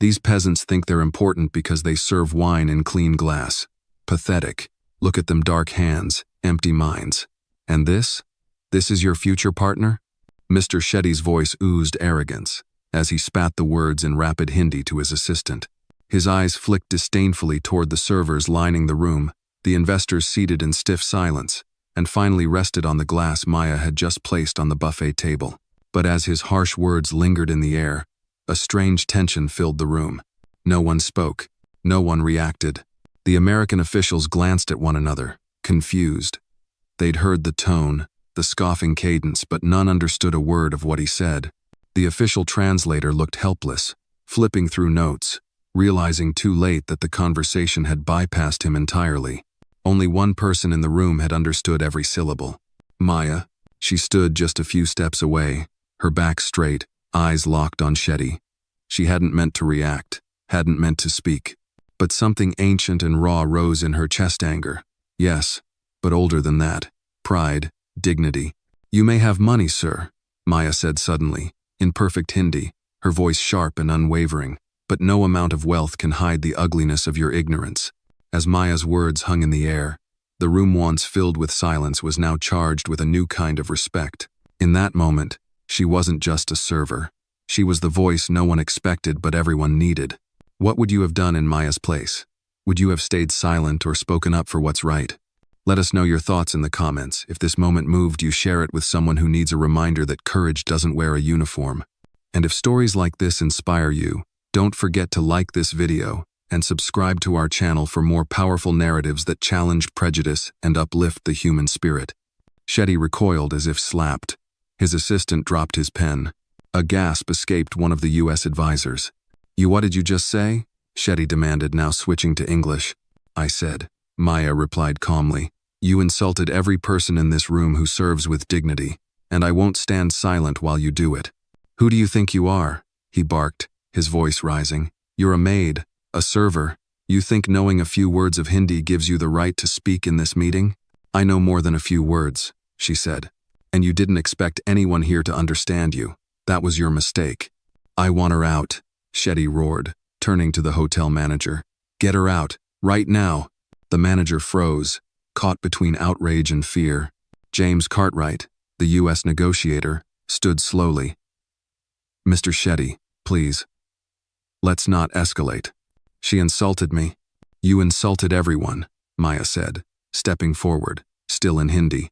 These peasants think they're important because they serve wine in clean glass. Pathetic. Look at them dark hands, empty minds. And this? This is your future partner? Mr. Shetty's voice oozed arrogance as he spat the words in rapid Hindi to his assistant. His eyes flicked disdainfully toward the servers lining the room, the investors seated in stiff silence, and finally rested on the glass Maya had just placed on the buffet table. But as his harsh words lingered in the air, a strange tension filled the room. No one spoke. No one reacted. The American officials glanced at one another, confused. They'd heard the tone, the scoffing cadence, but none understood a word of what he said. The official translator looked helpless, flipping through notes, realizing too late that the conversation had bypassed him entirely. Only one person in the room had understood every syllable. Maya. She stood just a few steps away, her back straight, eyes locked on Shetty. She hadn't meant to react, hadn't meant to speak. But something ancient and raw rose in her chest. Anger. Yes, but older than that. Pride, dignity. You may have money, sir, Maya said suddenly, in perfect Hindi, her voice sharp and unwavering, but no amount of wealth can hide the ugliness of your ignorance. As Maya's words hung in the air, the room once filled with silence was now charged with a new kind of respect. In that moment, she wasn't just a server. She was the voice no one expected but everyone needed. What would you have done in Maya's place? Would you have stayed silent or spoken up for what's right? Let us know your thoughts in the comments. If this moment moved you, share it with someone who needs a reminder that courage doesn't wear a uniform. And if stories like this inspire you, don't forget to like this video and subscribe to our channel for more powerful narratives that challenge prejudice and uplift the human spirit. Shetty recoiled as if slapped. His assistant dropped his pen. A gasp escaped one of the U.S. advisors. What did you just say? Shetty demanded, now switching to English. I said, Maya replied calmly, you insulted every person in this room who serves with dignity, and I won't stand silent while you do it. Who do you think you are? He barked, his voice rising. You're a maid, a server. You think knowing a few words of Hindi gives you the right to speak in this meeting? I know more than a few words, she said. And you didn't expect anyone here to understand you. That was your mistake. I want her out, Shetty roared, turning to the hotel manager. Get her out, right now. The manager froze, caught between outrage and fear. James Cartwright, the U.S. negotiator, stood slowly. Mr. Shetty, please. Let's not escalate. She insulted me. You insulted everyone, Maya said, stepping forward, still in Hindi.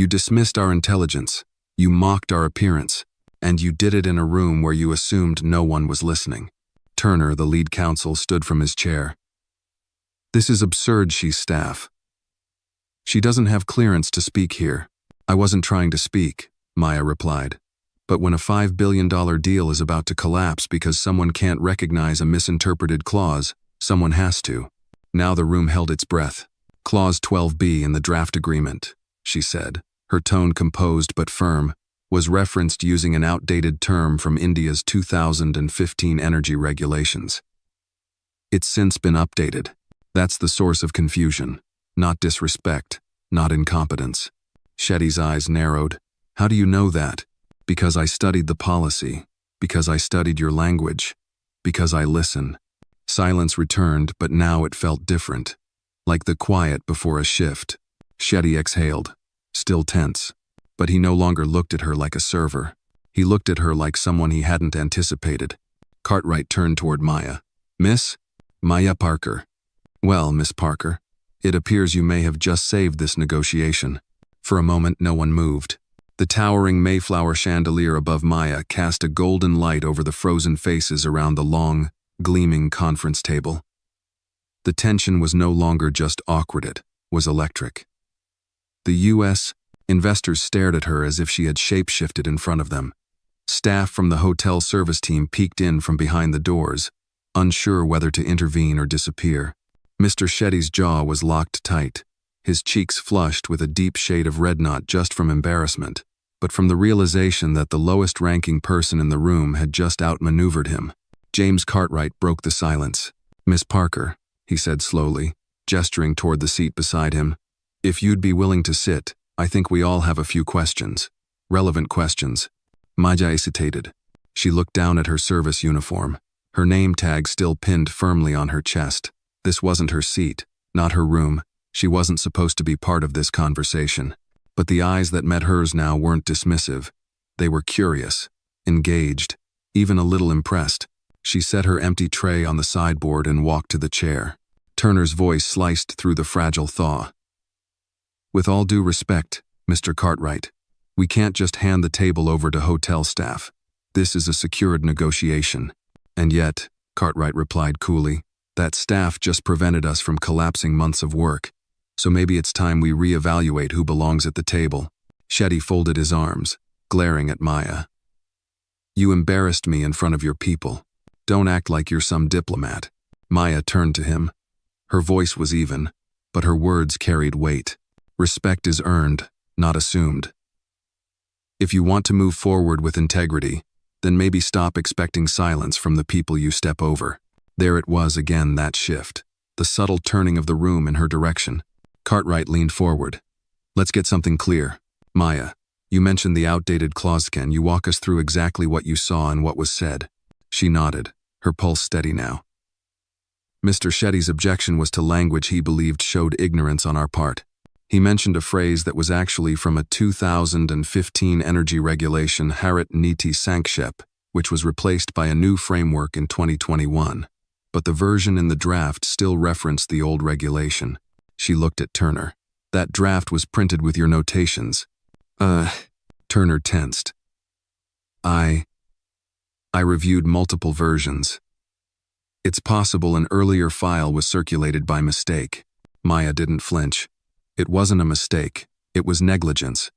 You dismissed our intelligence. You mocked our appearance. And you did it in a room where you assumed no one was listening. Turner, the lead counsel, stood from his chair. This is absurd, she staff. She doesn't have clearance to speak here. I wasn't trying to speak, Maya replied. But when a $5 billion deal is about to collapse because someone can't recognize a misinterpreted clause, someone has to. Now the room held its breath. Clause 12B in the draft agreement, she said, her tone composed but firm, was referenced using an outdated term from India's 2015 energy regulations. It's since been updated. That's the source of confusion, not disrespect, not incompetence. Shetty's eyes narrowed. How do you know that? Because I studied the policy, because I studied your language, because I listen. Silence returned, but now it felt different, like the quiet before a shift. Shetty exhaled, still tense. But he no longer looked at her like a server. He looked at her like someone he hadn't anticipated. Cartwright turned toward Maya. Miss? Maya Parker. Well, Miss Parker, it appears you may have just saved this negotiation. For a moment, no one moved. The towering Mayflower chandelier above Maya cast a golden light over the frozen faces around the long, gleaming conference table. The tension was no longer just awkward, it was electric. The U.S. investors stared at her as if she had shape-shifted in front of them. Staff from the hotel service team peeked in from behind the doors, unsure whether to intervene or disappear. Mr. Shetty's jaw was locked tight, his cheeks flushed with a deep shade of red, not just from embarrassment, but from the realization that the lowest-ranking person in the room had just outmaneuvered him. James Cartwright broke the silence. Miss Parker, he said slowly, gesturing toward the seat beside him, if you'd be willing to sit, I think we all have a few questions. Relevant questions. Maya hesitated. She looked down at her service uniform. Her her name tag still pinned firmly on her chest. This wasn't her seat, not her room. She wasn't supposed to be part of this conversation. But the eyes that met hers now weren't dismissive. They were curious, engaged, even a little impressed. She set her empty tray on the sideboard and walked to the chair. Turner's voice sliced through the fragile thaw. "With all due respect, Mr. Cartwright, we can't just hand the table over to hotel staff. This is a secured negotiation." "And yet," Cartwright replied coolly, "that staff just prevented us from collapsing months of work. So maybe it's time we reevaluate who belongs at the table." Shetty folded his arms, glaring at Maya. "You embarrassed me in front of your people. Don't act like you're some diplomat." Maya turned to him. Her voice was even, but her words carried weight. "Respect is earned, not assumed. If you want to move forward with integrity, then maybe stop expecting silence from the people you step over." There it was again, that shift, the subtle turning of the room in her direction. Cartwright leaned forward. "Let's get something clear. Maya, you mentioned the outdated clause. Can you walk us through exactly what you saw and what was said?" She nodded, her pulse steady now. Mr. Shetty's objection was to language he believed showed ignorance on our part. He mentioned a phrase that was actually from a 2015 energy regulation, Harit Niti Sankshep, which was replaced by a new framework in 2021. But the version in the draft still referenced the old regulation. She looked at Turner. "That draft was printed with your notations." Turner tensed. I reviewed multiple versions. It's possible an earlier file was circulated by mistake." Maya didn't flinch. "It wasn't a mistake. It was negligence.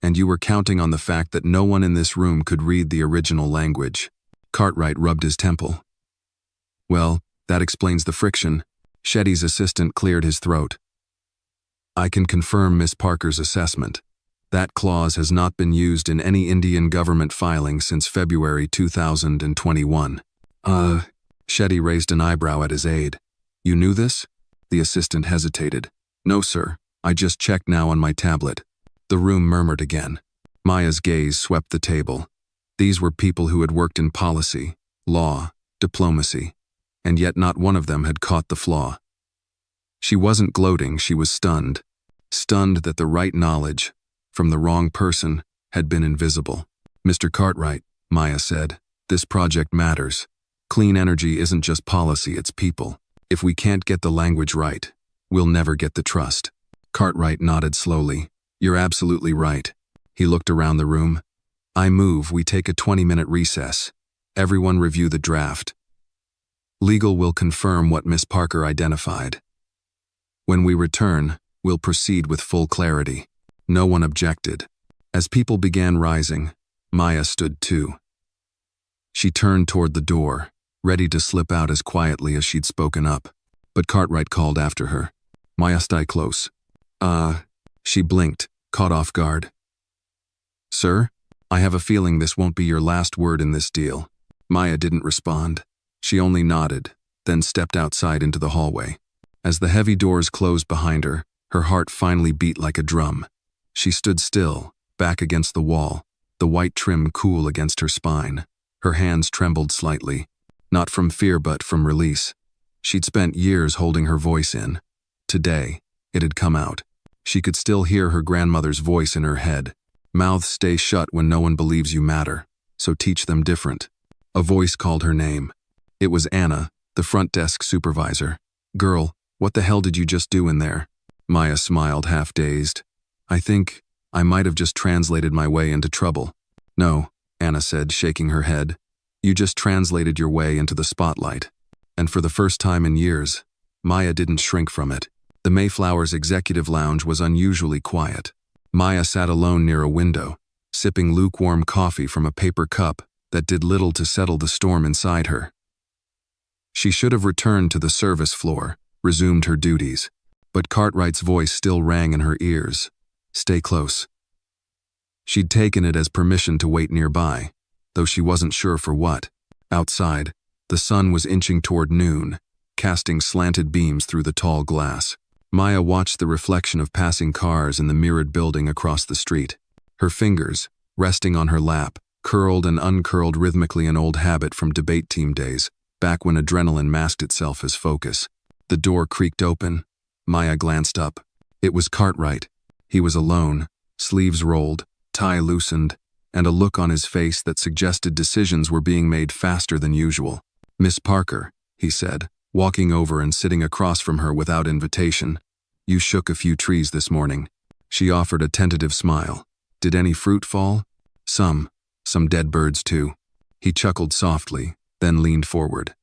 And you were counting on the fact that no one in this room could read the original language." Cartwright rubbed his temple. "Well, that explains the friction." Shetty's assistant cleared his throat. "I can confirm Miss Parker's assessment. That clause has not been used in any Indian government filing since February 2021. Shetty raised an eyebrow at his aide. "You knew this?" The assistant hesitated. "No, sir. I just checked now on my tablet." The room murmured again. Maya's gaze swept the table. These were people who had worked in policy, law, diplomacy, and yet not one of them had caught the flaw. She wasn't gloating, she was stunned. Stunned that the right knowledge, from the wrong person, had been invisible. "Mr. Cartwright," Maya said, "this project matters. Clean energy isn't just policy, it's people. If we can't get the language right, we'll never get the trust." Cartwright nodded slowly. "You're absolutely right." He looked around the room. "I move we take a 20-minute recess. Everyone review the draft. Legal will confirm what Miss Parker identified. When we return, we'll proceed with full clarity." No one objected. As people began rising, Maya stood too. She turned toward the door, ready to slip out as quietly as she'd spoken up. But Cartwright called after her. "Maya, stay close." She blinked, caught off guard. "Sir, I have a feeling this won't be your last word in this deal." Maya didn't respond. She only nodded, then stepped outside into the hallway. As the heavy doors closed behind her, her heart finally beat like a drum. She stood still, back against the wall, the white trim cool against her spine. Her hands trembled slightly, not from fear but from release. She'd spent years holding her voice in. Today, it had come out. She could still hear her grandmother's voice in her head. "Mouths stay shut when no one believes you matter, so teach them different." A voice called her name. It was Anna, the front desk supervisor. "Girl, what the hell did you just do in there?" Maya smiled, half dazed. "I think I might have just translated my way into trouble." "No," Anna said, shaking her head. "You just translated your way into the spotlight." And for the first time in years, Maya didn't shrink from it. The Mayflower's executive lounge was unusually quiet. Maya sat alone near a window, sipping lukewarm coffee from a paper cup that did little to settle the storm inside her. She should have returned to the service floor, resumed her duties, but Cartwright's voice still rang in her ears. "Stay close." She'd taken it as permission to wait nearby, though she wasn't sure for what. Outside, the sun was inching toward noon, casting slanted beams through the tall glass. Maya watched the reflection of passing cars in the mirrored building across the street. Her fingers, resting on her lap, curled and uncurled rhythmically, an old habit from debate team days. back when adrenaline masked itself as focus. The door creaked open. Maya glanced up. It was Cartwright. He was alone, sleeves rolled, tie loosened, and a look on his face that suggested decisions were being made faster than usual. "Miss Parker," he said, walking over and sitting across from her without invitation. "You shook a few trees this morning." She offered a tentative smile. "Did any fruit fall?" Some dead birds too." He chuckled softly, then leaned forward.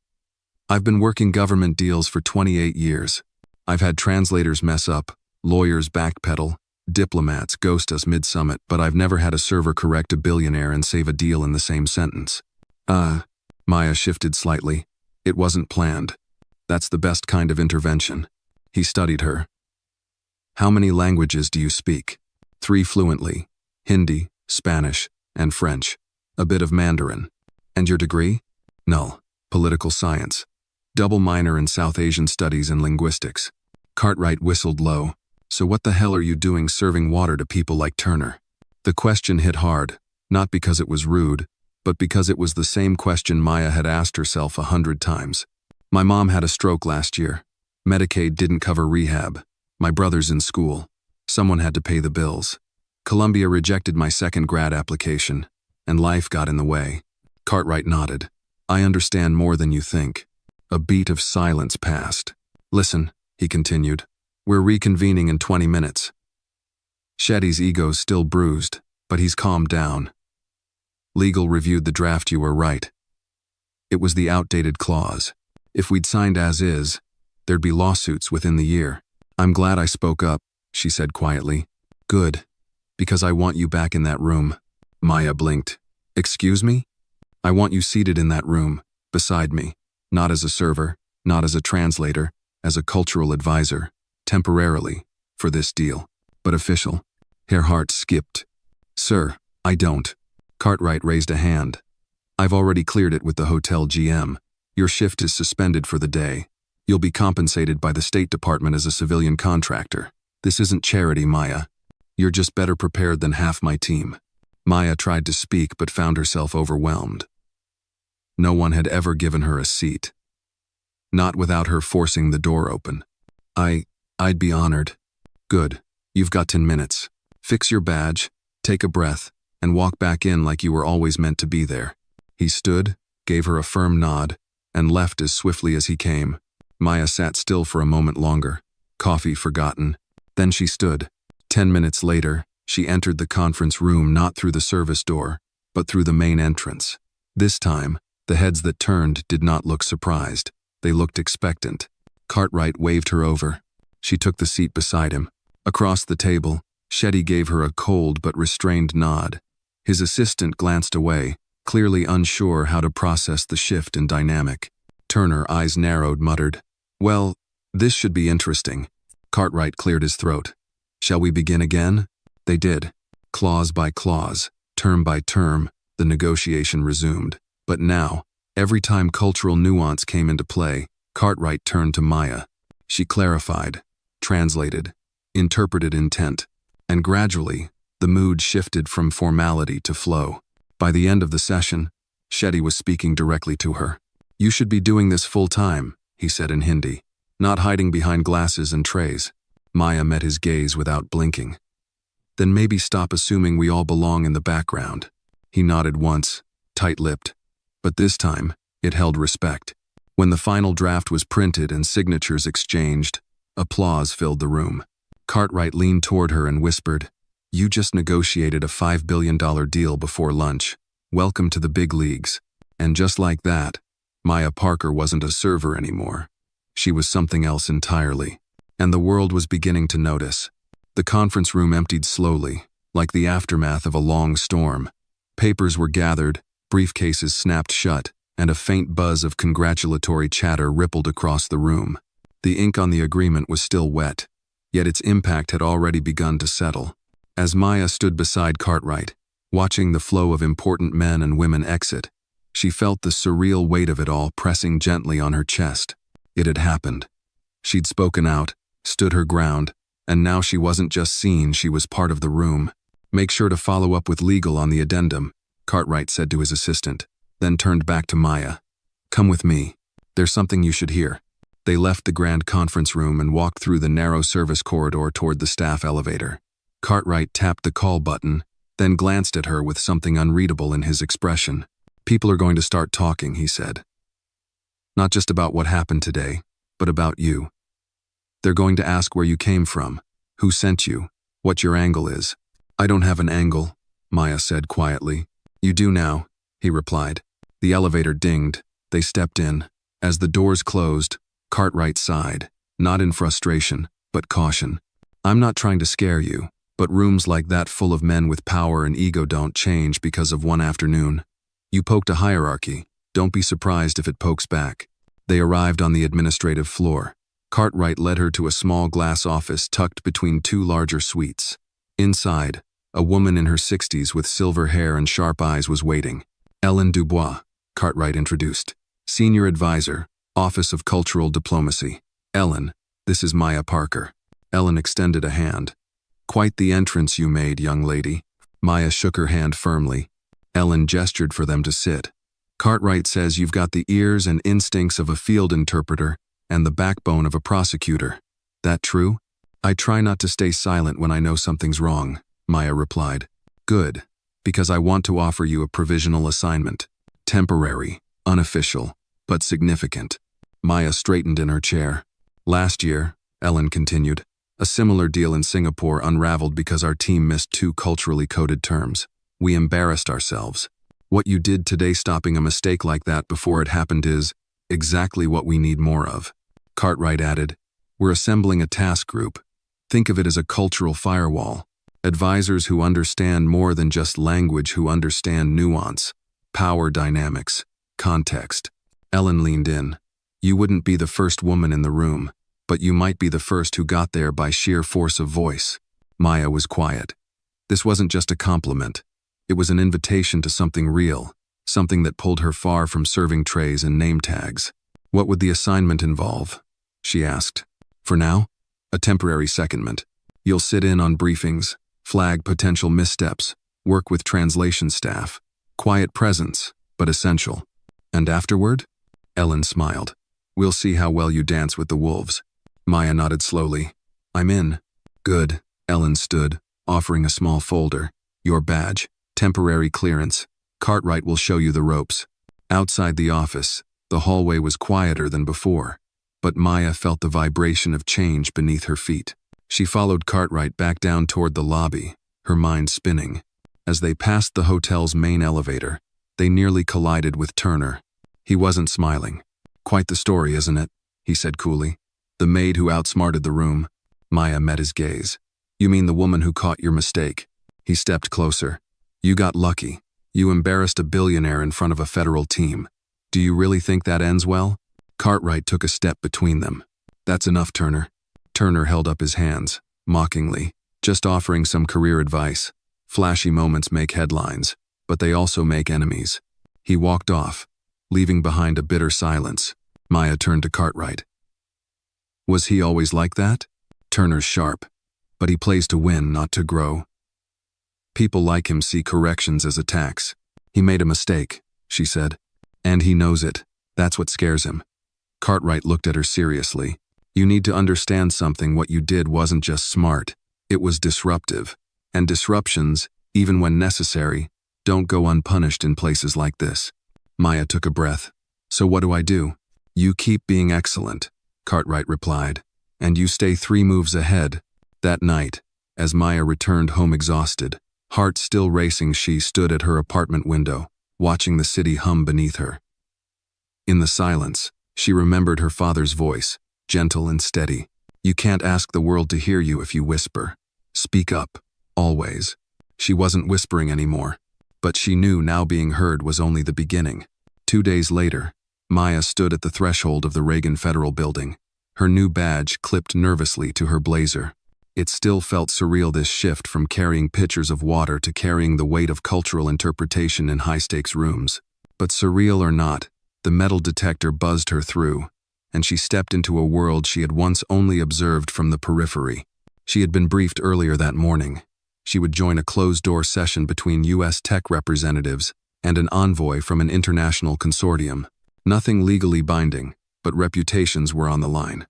"I've been working government deals for 28 years. I've had translators mess up, lawyers backpedal, diplomats ghost us mid-summit, but I've never had a server correct a billionaire and save a deal in the same sentence." Maya shifted slightly. "It wasn't planned. That's the best kind of intervention." He studied her. "How many languages do you speak?" "3 fluently. Hindi, Spanish, and French. A bit of Mandarin." "And your degree?" "Null. Political science. Double minor in South Asian studies and linguistics." Cartwright whistled low. "So what the hell are you doing serving water to people like Turner?" The question hit hard, not because it was rude, but because it was the same question Maya had asked herself 100 times. "My mom had a stroke last year. Medicaid didn't cover rehab. My brother's in school. Someone had to pay the bills. Columbia rejected my second grad application, and life got in the way." Cartwright nodded. "I understand more than you think." A beat of silence passed. "Listen," he continued. "We're reconvening in 20 minutes." Shetty's ego's still bruised, but he's calmed down. "Legal reviewed the draft. You were right. It was the outdated clause. If we'd signed as is, there'd be lawsuits within the year." "I'm glad I spoke up," she said quietly. "Good. Because I want you back in that room." Maya blinked. "Excuse me?" "I want you seated in that room, beside me. Not as a server, not as a translator, as a cultural advisor. Temporarily, for this deal. But official." Her heart skipped. "Sir, I don't." Cartwright raised a hand. "I've already cleared it with the hotel GM. Your shift is suspended for the day. You'll be compensated by the State Department as a civilian contractor. This isn't charity, Maya. You're just better prepared than half my team." Maya tried to speak but found herself overwhelmed. No one had ever given her a seat. Not without her forcing the door open. I'd be honored." "Good. You've got 10 minutes. Fix your badge, take a breath, and walk back in like you were always meant to be there." He stood, gave her a firm nod, and left as swiftly as he came. Maya sat still for a moment longer, coffee forgotten. Then she stood. 10 minutes later, she entered the conference room not through the service door, but through the main entrance. This time, the heads that turned did not look surprised. They looked expectant. Cartwright waved her over. She took the seat beside him. Across the table, Shetty gave her a cold but restrained nod. His assistant glanced away, clearly unsure how to process the shift in dynamic. Turner, eyes narrowed, muttered, "Well, this should be interesting." Cartwright cleared his throat. "Shall we begin again?" They did. Clause by clause, term by term, the negotiation resumed. But now, every time cultural nuance came into play, Cartwright turned to Maya. She clarified, translated, interpreted intent, and gradually, the mood shifted from formality to flow. By the end of the session, Shetty was speaking directly to her. "You should be doing this full-time," he said in Hindi, "not hiding behind glasses and trays." Maya met his gaze without blinking. "Then maybe stop assuming we all belong in the background." He nodded once, tight-lipped, but this time, it held respect. When the final draft was printed and signatures exchanged, applause filled the room. Cartwright leaned toward her and whispered, "You just negotiated a $5 billion deal before lunch. Welcome to the big leagues." And just like that, Maya Parker wasn't a server anymore. She was something else entirely. And the world was beginning to notice. The conference room emptied slowly, like the aftermath of a long storm. Papers were gathered, briefcases snapped shut, and a faint buzz of congratulatory chatter rippled across the room. The ink on the agreement was still wet, yet its impact had already begun to settle. As Maya stood beside Cartwright, watching the flow of important men and women exit, she felt the surreal weight of it all pressing gently on her chest. It had happened. She'd spoken out, stood her ground, and now she wasn't just seen, she was part of the room. "Make sure to follow up with legal on the addendum," Cartwright said to his assistant, then turned back to Maya. "Come with me." There's something you should hear." They left the grand conference room and walked through the narrow service corridor toward the staff elevator. Cartwright tapped the call button, then glanced at her with something unreadable in his expression. "People are going to start talking," he said. "Not just about what happened today, but about you. They're going to ask where you came from, who sent you, what your angle is." "I don't have an angle," Maya said quietly. "You do now," he replied. The elevator dinged. They stepped in. As the doors closed, Cartwright sighed, not in frustration, but caution. "I'm not trying to scare you, but rooms like that full of men with power and ego don't change because of one afternoon. You poked a hierarchy. Don't be surprised if it pokes back." They arrived on the administrative floor. Cartwright led her to a small glass office tucked between two larger suites. Inside, a woman in her 60s with silver hair and sharp eyes was waiting. "Ellen Dubois," Cartwright introduced. "Senior Advisor, Office of Cultural Diplomacy. Ellen, this is Maya Parker." Ellen extended a hand. "Quite the entrance you made, young lady." Maya shook her hand firmly. Ellen gestured for them to sit. "Cartwright says you've got the ears and instincts of a field interpreter and the backbone of a prosecutor. That true?" "I try not to stay silent when I know something's wrong," Maya replied. "Good, because I want to offer you a provisional assignment. Temporary, unofficial, but significant." Maya straightened in her chair. "Last year," Ellen continued, "a similar deal in Singapore unraveled because our team missed two culturally coded terms. We embarrassed ourselves. What you did today, stopping a mistake like that before it happened, is exactly what we need more of." Cartwright added, "We're assembling a task group. Think of it as a cultural firewall. Advisors who understand more than just language, who understand nuance, power dynamics, context." Ellen leaned in. "You wouldn't be the first woman in the room, but you might be the first who got there by sheer force of voice." Maya was quiet. This wasn't just a compliment. It was an invitation to something real, something that pulled her far from serving trays and name tags. "What would the assignment involve?" she asked. "For now, a temporary secondment. You'll sit in on briefings, flag potential missteps, work with translation staff. Quiet presence, but essential. And afterward?" Ellen smiled. "We'll see how well you dance with the wolves." Maya nodded slowly. "I'm in." "Good." Ellen stood, offering a small folder. "Your badge. Temporary clearance. Cartwright will show you the ropes." Outside the office, the hallway was quieter than before, but Maya felt the vibration of change beneath her feet. She followed Cartwright back down toward the lobby, her mind spinning. As they passed the hotel's main elevator, they nearly collided with Turner. He wasn't smiling. "Quite the story, isn't it?" he said coolly. "The maid who outsmarted the room." Maya met his gaze. "You mean the woman who caught your mistake?" He stepped closer. "You got lucky. You embarrassed a billionaire in front of a federal team. Do you really think that ends well?" Cartwright took a step between them. "That's enough, Turner." Turner held up his hands, mockingly. "Just offering some career advice. Flashy moments make headlines, but they also make enemies." He walked off, leaving behind a bitter silence. Maya turned to Cartwright. "Was he always like that?" Turner's sharp. "But he plays to win, not to grow. People like him see corrections as attacks." "He made a mistake," she said. "And he knows it. That's what scares him." Cartwright looked at her seriously. "You need to understand something. What you did wasn't just smart. It was disruptive. And disruptions, even when necessary, don't go unpunished in places like this." Maya took a breath. "So what do I do?" "You keep being excellent," Cartwright replied. "And you stay 3 moves ahead." That night, as Maya returned home exhausted, heart still racing, she stood at her apartment window, watching the city hum beneath her. In the silence, she remembered her father's voice, gentle and steady. "You can't ask the world to hear you if you whisper. Speak up, always." She wasn't whispering anymore, but she knew now being heard was only the beginning. 2 days later, Maya stood at the threshold of the Reagan Federal Building, her new badge clipped nervously to her blazer. It still felt surreal, this shift from carrying pitchers of water to carrying the weight of cultural interpretation in high-stakes rooms. But surreal or not, the metal detector buzzed her through, and she stepped into a world she had once only observed from the periphery. She had been briefed earlier that morning. She would join a closed-door session between U.S. tech representatives and an envoy from an international consortium. Nothing legally binding, but reputations were on the line.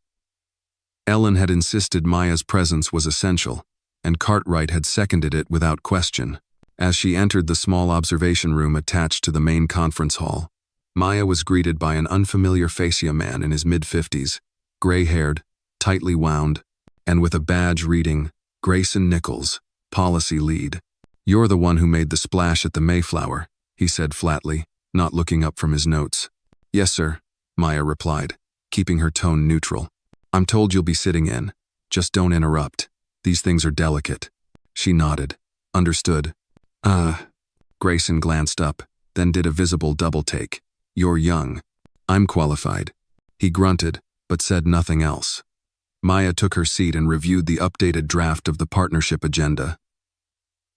Ellen had insisted Maya's presence was essential, and Cartwright had seconded it without question. As she entered the small observation room attached to the main conference hall, Maya was greeted by an unfamiliar facia man in his mid-50s, gray-haired, tightly wound, and with a badge reading, Grayson Nichols, Policy Lead. "You're the one who made the splash at the Mayflower," he said flatly, not looking up from his notes. "Yes, sir," Maya replied, keeping her tone neutral. "I'm told you'll be sitting in. Just don't interrupt. These things are delicate." She nodded. "Understood." Grayson glanced up, then did a visible double-take. "You're young. I'm qualified." He grunted, but said nothing else. Maya took her seat and reviewed the updated draft of the partnership agenda.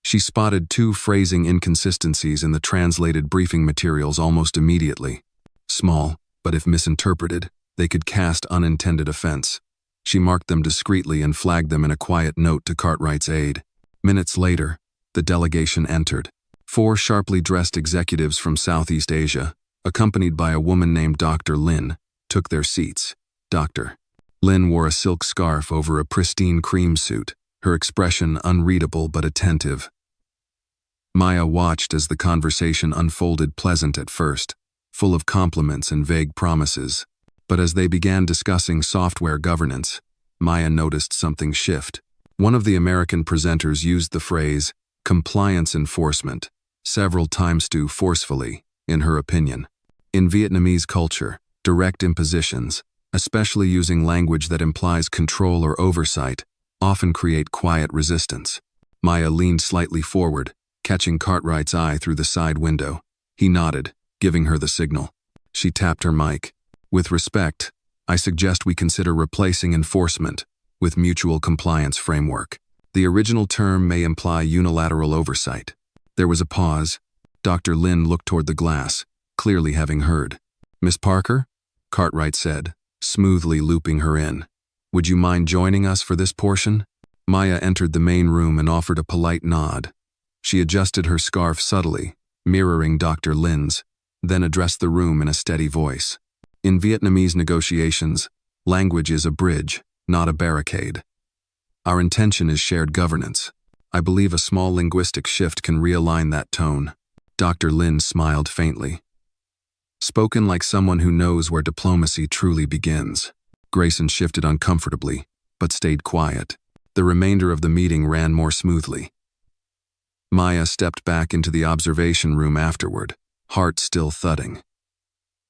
She spotted 2 phrasing inconsistencies in the translated briefing materials almost immediately. Small, but if misinterpreted, they could cast unintended offense. She marked them discreetly and flagged them in a quiet note to Cartwright's aide. Minutes later, the delegation entered. 4 sharply dressed executives from Southeast Asia, accompanied by a woman named Dr. Lin, took their seats. Dr. Lin wore a silk scarf over a pristine cream suit, her expression unreadable but attentive. Maya watched as the conversation unfolded, pleasant at first, full of compliments and vague promises. But as they began discussing software governance, Maya noticed something shift. One of the American presenters used the phrase, compliance enforcement, several times too forcefully, in her opinion. In Vietnamese culture, direct impositions, especially using language that implies control or oversight, often create quiet resistance. Maya leaned slightly forward, catching Cartwright's eye through the side window. He nodded, giving her the signal. She tapped her mic. "With respect, I suggest we consider replacing enforcement with mutual compliance framework. The original term may imply unilateral oversight." There was a pause. Dr. Lin looked toward the glass, clearly having heard. "Miss Parker?" Cartwright said, smoothly looping her in. "Would you mind joining us for this portion?" Maya entered the main room and offered a polite nod. She adjusted her scarf subtly, mirroring Dr. Lin's, then addressed the room in a steady voice. "In Vietnamese negotiations, language is a bridge, not a barricade. Our intention is shared governance. I believe a small linguistic shift can realign that tone." Dr. Lin smiled faintly. Spoken like someone who knows where diplomacy truly begins. Grayson shifted uncomfortably, but stayed quiet. The remainder of the meeting ran more smoothly. Maya stepped back into the observation room afterward, heart still thudding.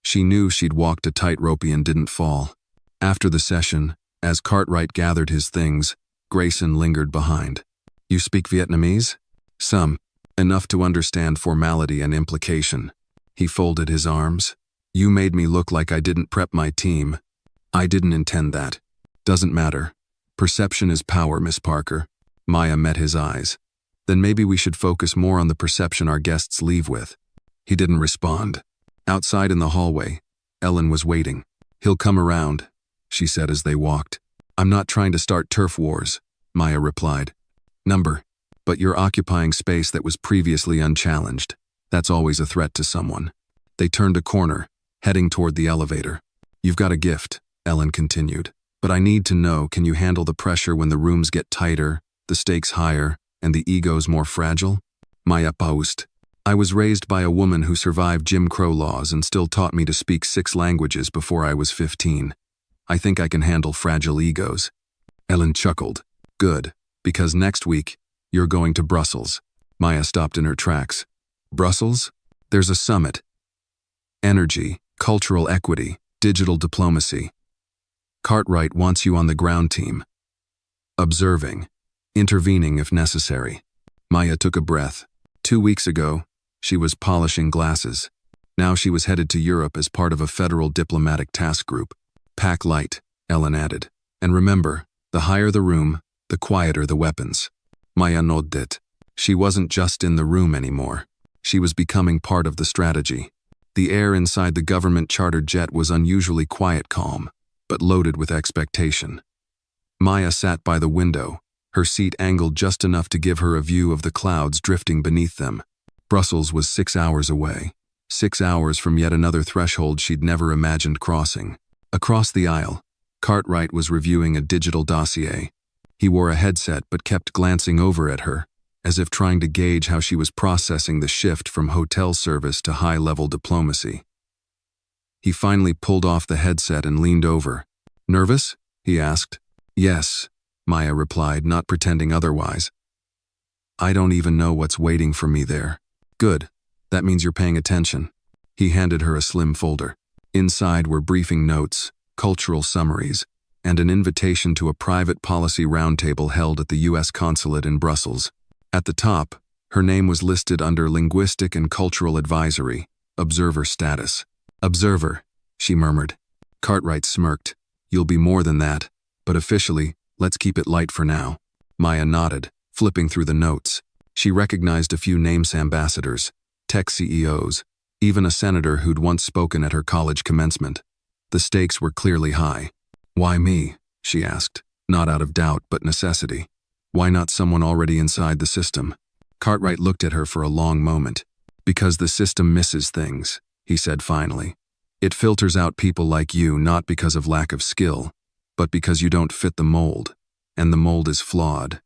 She knew she'd walked a tightrope and didn't fall. After the session, as Cartwright gathered his things, Grayson lingered behind. "You speak Vietnamese?" "Some. Enough to understand formality and implication." He folded his arms. "You made me look like I didn't prep my team. I didn't intend that. Doesn't matter. Perception is power, Miss Parker." Maya met his eyes. "Then maybe we should focus more on the perception our guests leave with." He didn't respond. Outside in the hallway, Ellen was waiting. "He'll come around," she said as they walked. "I'm not trying to start turf wars," Maya replied. But you're occupying space that was previously unchallenged. That's always a threat to someone." They turned a corner, heading toward the elevator. "You've got a gift," Ellen continued. "But I need to know, can you handle the pressure when the rooms get tighter, the stakes higher, and the egos more fragile?" Maya paused. "I was raised by a woman who survived Jim Crow laws and still taught me to speak 6 languages before I was 15. I think I can handle fragile egos." Ellen chuckled. "Good, because next week, you're going to Brussels." Maya stopped in her tracks. "Brussels? There's a summit. Energy, cultural equity, digital diplomacy. Cartwright wants you on the ground team. Observing, intervening if necessary." Maya took a breath. 2 weeks ago, she was polishing glasses. Now she was headed to Europe as part of a federal diplomatic task group. "Pack light," Ellen added. "And remember, the higher the room, the quieter the weapons." Maya nodded. She wasn't just in the room anymore. She was becoming part of the strategy. The air inside the government-chartered jet was unusually quiet calm, but loaded with expectation. Maya sat by the window, her seat angled just enough to give her a view of the clouds drifting beneath them. Brussels was 6 hours away. 6 hours from yet another threshold she'd never imagined crossing. Across the aisle, Cartwright was reviewing a digital dossier. He wore a headset but kept glancing over at her, as if trying to gauge how she was processing the shift from hotel service to high-level diplomacy. He finally pulled off the headset and leaned over. "Nervous?" he asked. "Yes," Maya replied, not pretending otherwise. "I don't even know what's waiting for me there." "Good. That means you're paying attention." He handed her a slim folder. Inside were briefing notes, cultural summaries, and an invitation to a private policy roundtable held at the U.S. consulate in Brussels. At the top, her name was listed under Linguistic and Cultural Advisory, Observer status. "Observer," she murmured. Cartwright smirked. "You'll be more than that, but officially, let's keep it light for now." Maya nodded, flipping through the notes. She recognized a few names: ambassadors, tech CEOs, even a senator who'd once spoken at her college commencement. The stakes were clearly high. "Why me?" she asked, not out of doubt but necessity. "Why not someone already inside the system?" Cartwright looked at her for a long moment. "Because the system misses things," he said finally. "It filters out people like you not because of lack of skill, but because you don't fit the mold, and the mold is flawed."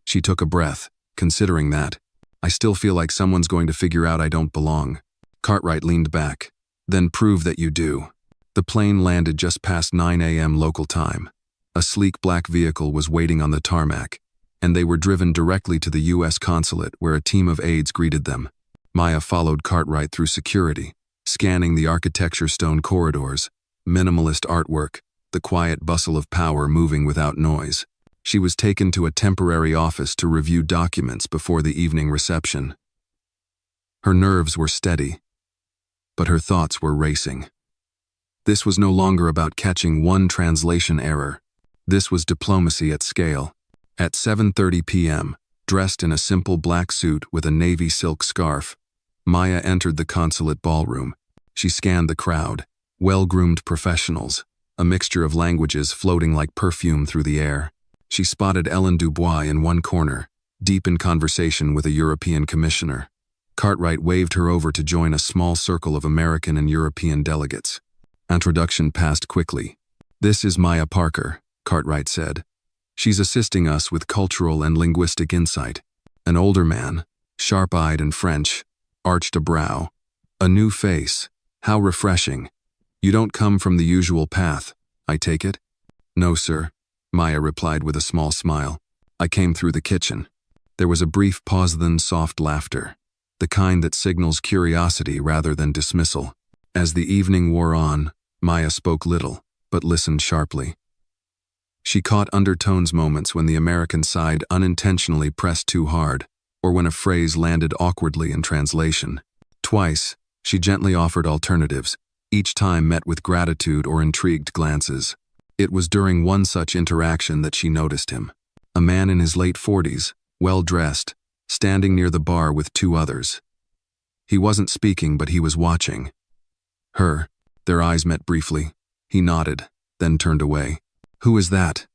She took a breath, considering that. "I still feel like someone's going to figure out I don't belong." Cartwright leaned back. "Then prove that you do." The plane landed just past 9 a.m. local time. A sleek black vehicle was waiting on the tarmac, and they were driven directly to the U.S. consulate where a team of aides greeted them. Maya followed Cartwright through security, scanning the architecture stone corridors, minimalist artwork, the quiet bustle of power moving without noise. She was taken to a temporary office to review documents before the evening reception. Her nerves were steady, but her thoughts were racing. This was no longer about catching one translation error. This was diplomacy at scale. At 7:30 p.m., dressed in a simple black suit with a navy silk scarf, Maya entered the consulate ballroom. She scanned the crowd, well-groomed professionals, a mixture of languages floating like perfume through the air. She spotted Ellen Dubois in one corner, deep in conversation with a European commissioner. Cartwright waved her over to join a small circle of American and European delegates. Introduction passed quickly. "This is Maya Parker," Cartwright said. "She's assisting us with cultural and linguistic insight." An older man, sharp-eyed and French, arched a brow. "A new face. How refreshing. You don't come from the usual path, I take it?" "No, sir," Maya replied with a small smile. "I came through the kitchen." There was a brief pause, then soft laughter, the kind that signals curiosity rather than dismissal. As the evening wore on, Maya spoke little, but listened sharply. She caught undertones moments when the American side unintentionally pressed too hard, or when a phrase landed awkwardly in translation. Twice, she gently offered alternatives, each time met with gratitude or intrigued glances. It was during one such interaction that she noticed him. A man in his late 40s, well-dressed, standing near the bar with two others. He wasn't speaking, but he was watching her. Their eyes met briefly. He nodded, then turned away. "Who is that?"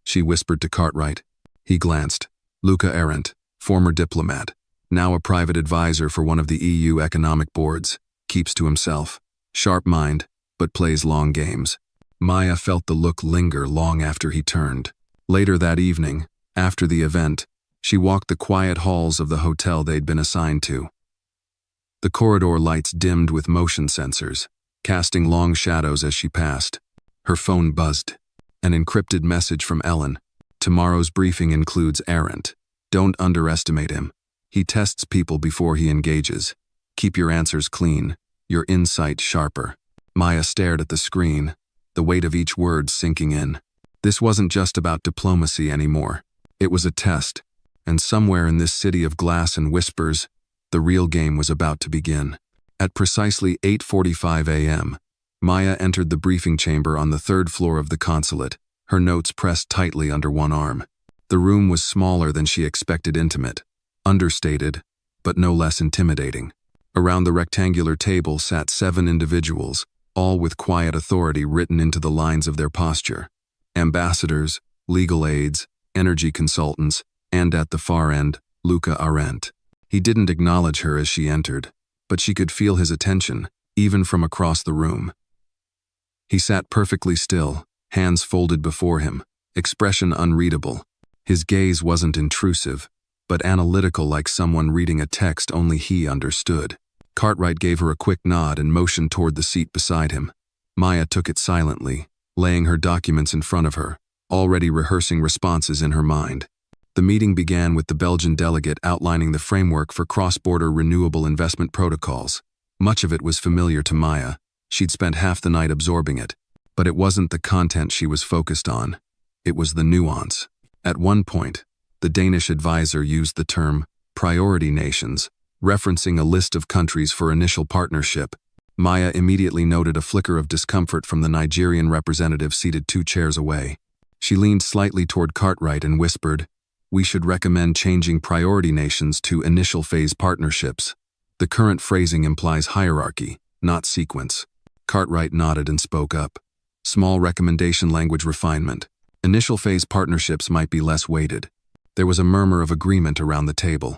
she whispered to Cartwright. He glanced. "Luca Arendt, former diplomat, now a private advisor for one of the EU economic boards, keeps to himself. Sharp mind, but plays long games." Maya felt the look linger long after he turned. Later that evening, after the event, she walked the quiet halls of the hotel they'd been assigned to. The corridor lights dimmed with motion sensors, casting long shadows as she passed. Her phone buzzed. An encrypted message from Ellen. "Tomorrow's briefing includes Arendt. Don't underestimate him. He tests people before he engages. Keep your answers clean, your insight sharper." Maya stared at the screen, the weight of each word sinking in. This wasn't just about diplomacy anymore. It was a test, and somewhere in this city of glass and whispers, the real game was about to begin. At precisely 8:45 a.m., Maya entered the briefing chamber on the third floor of the consulate, her notes pressed tightly under one arm. The room was smaller than she expected, intimate, understated, but no less intimidating. Around the rectangular table sat 7 individuals, all with quiet authority written into the lines of their posture. Ambassadors, legal aides, energy consultants, and at the far end, Luca Arendt. He didn't acknowledge her as she entered, but she could feel his attention, even from across the room. He sat perfectly still, hands folded before him, expression unreadable. His gaze wasn't intrusive, but analytical, like someone reading a text only he understood. Cartwright gave her a quick nod and motioned toward the seat beside him. Maya took it silently, laying her documents in front of her, already rehearsing responses in her mind. The meeting began with the Belgian delegate outlining the framework for cross-border renewable investment protocols. Much of it was familiar to Maya. She'd spent half the night absorbing it. But it wasn't the content she was focused on. It was the nuance. At one point, the Danish advisor used the term priority nations, referencing a list of countries for initial partnership. Maya immediately noted a flicker of discomfort from the Nigerian representative seated 2 chairs away. She leaned slightly toward Cartwright and whispered, "We should recommend changing priority nations to initial phase partnerships. The current phrasing implies hierarchy, not sequence." Cartwright nodded and spoke up. "Small recommendation language refinement. Initial phase partnerships might be less weighted." There was a murmur of agreement around the table.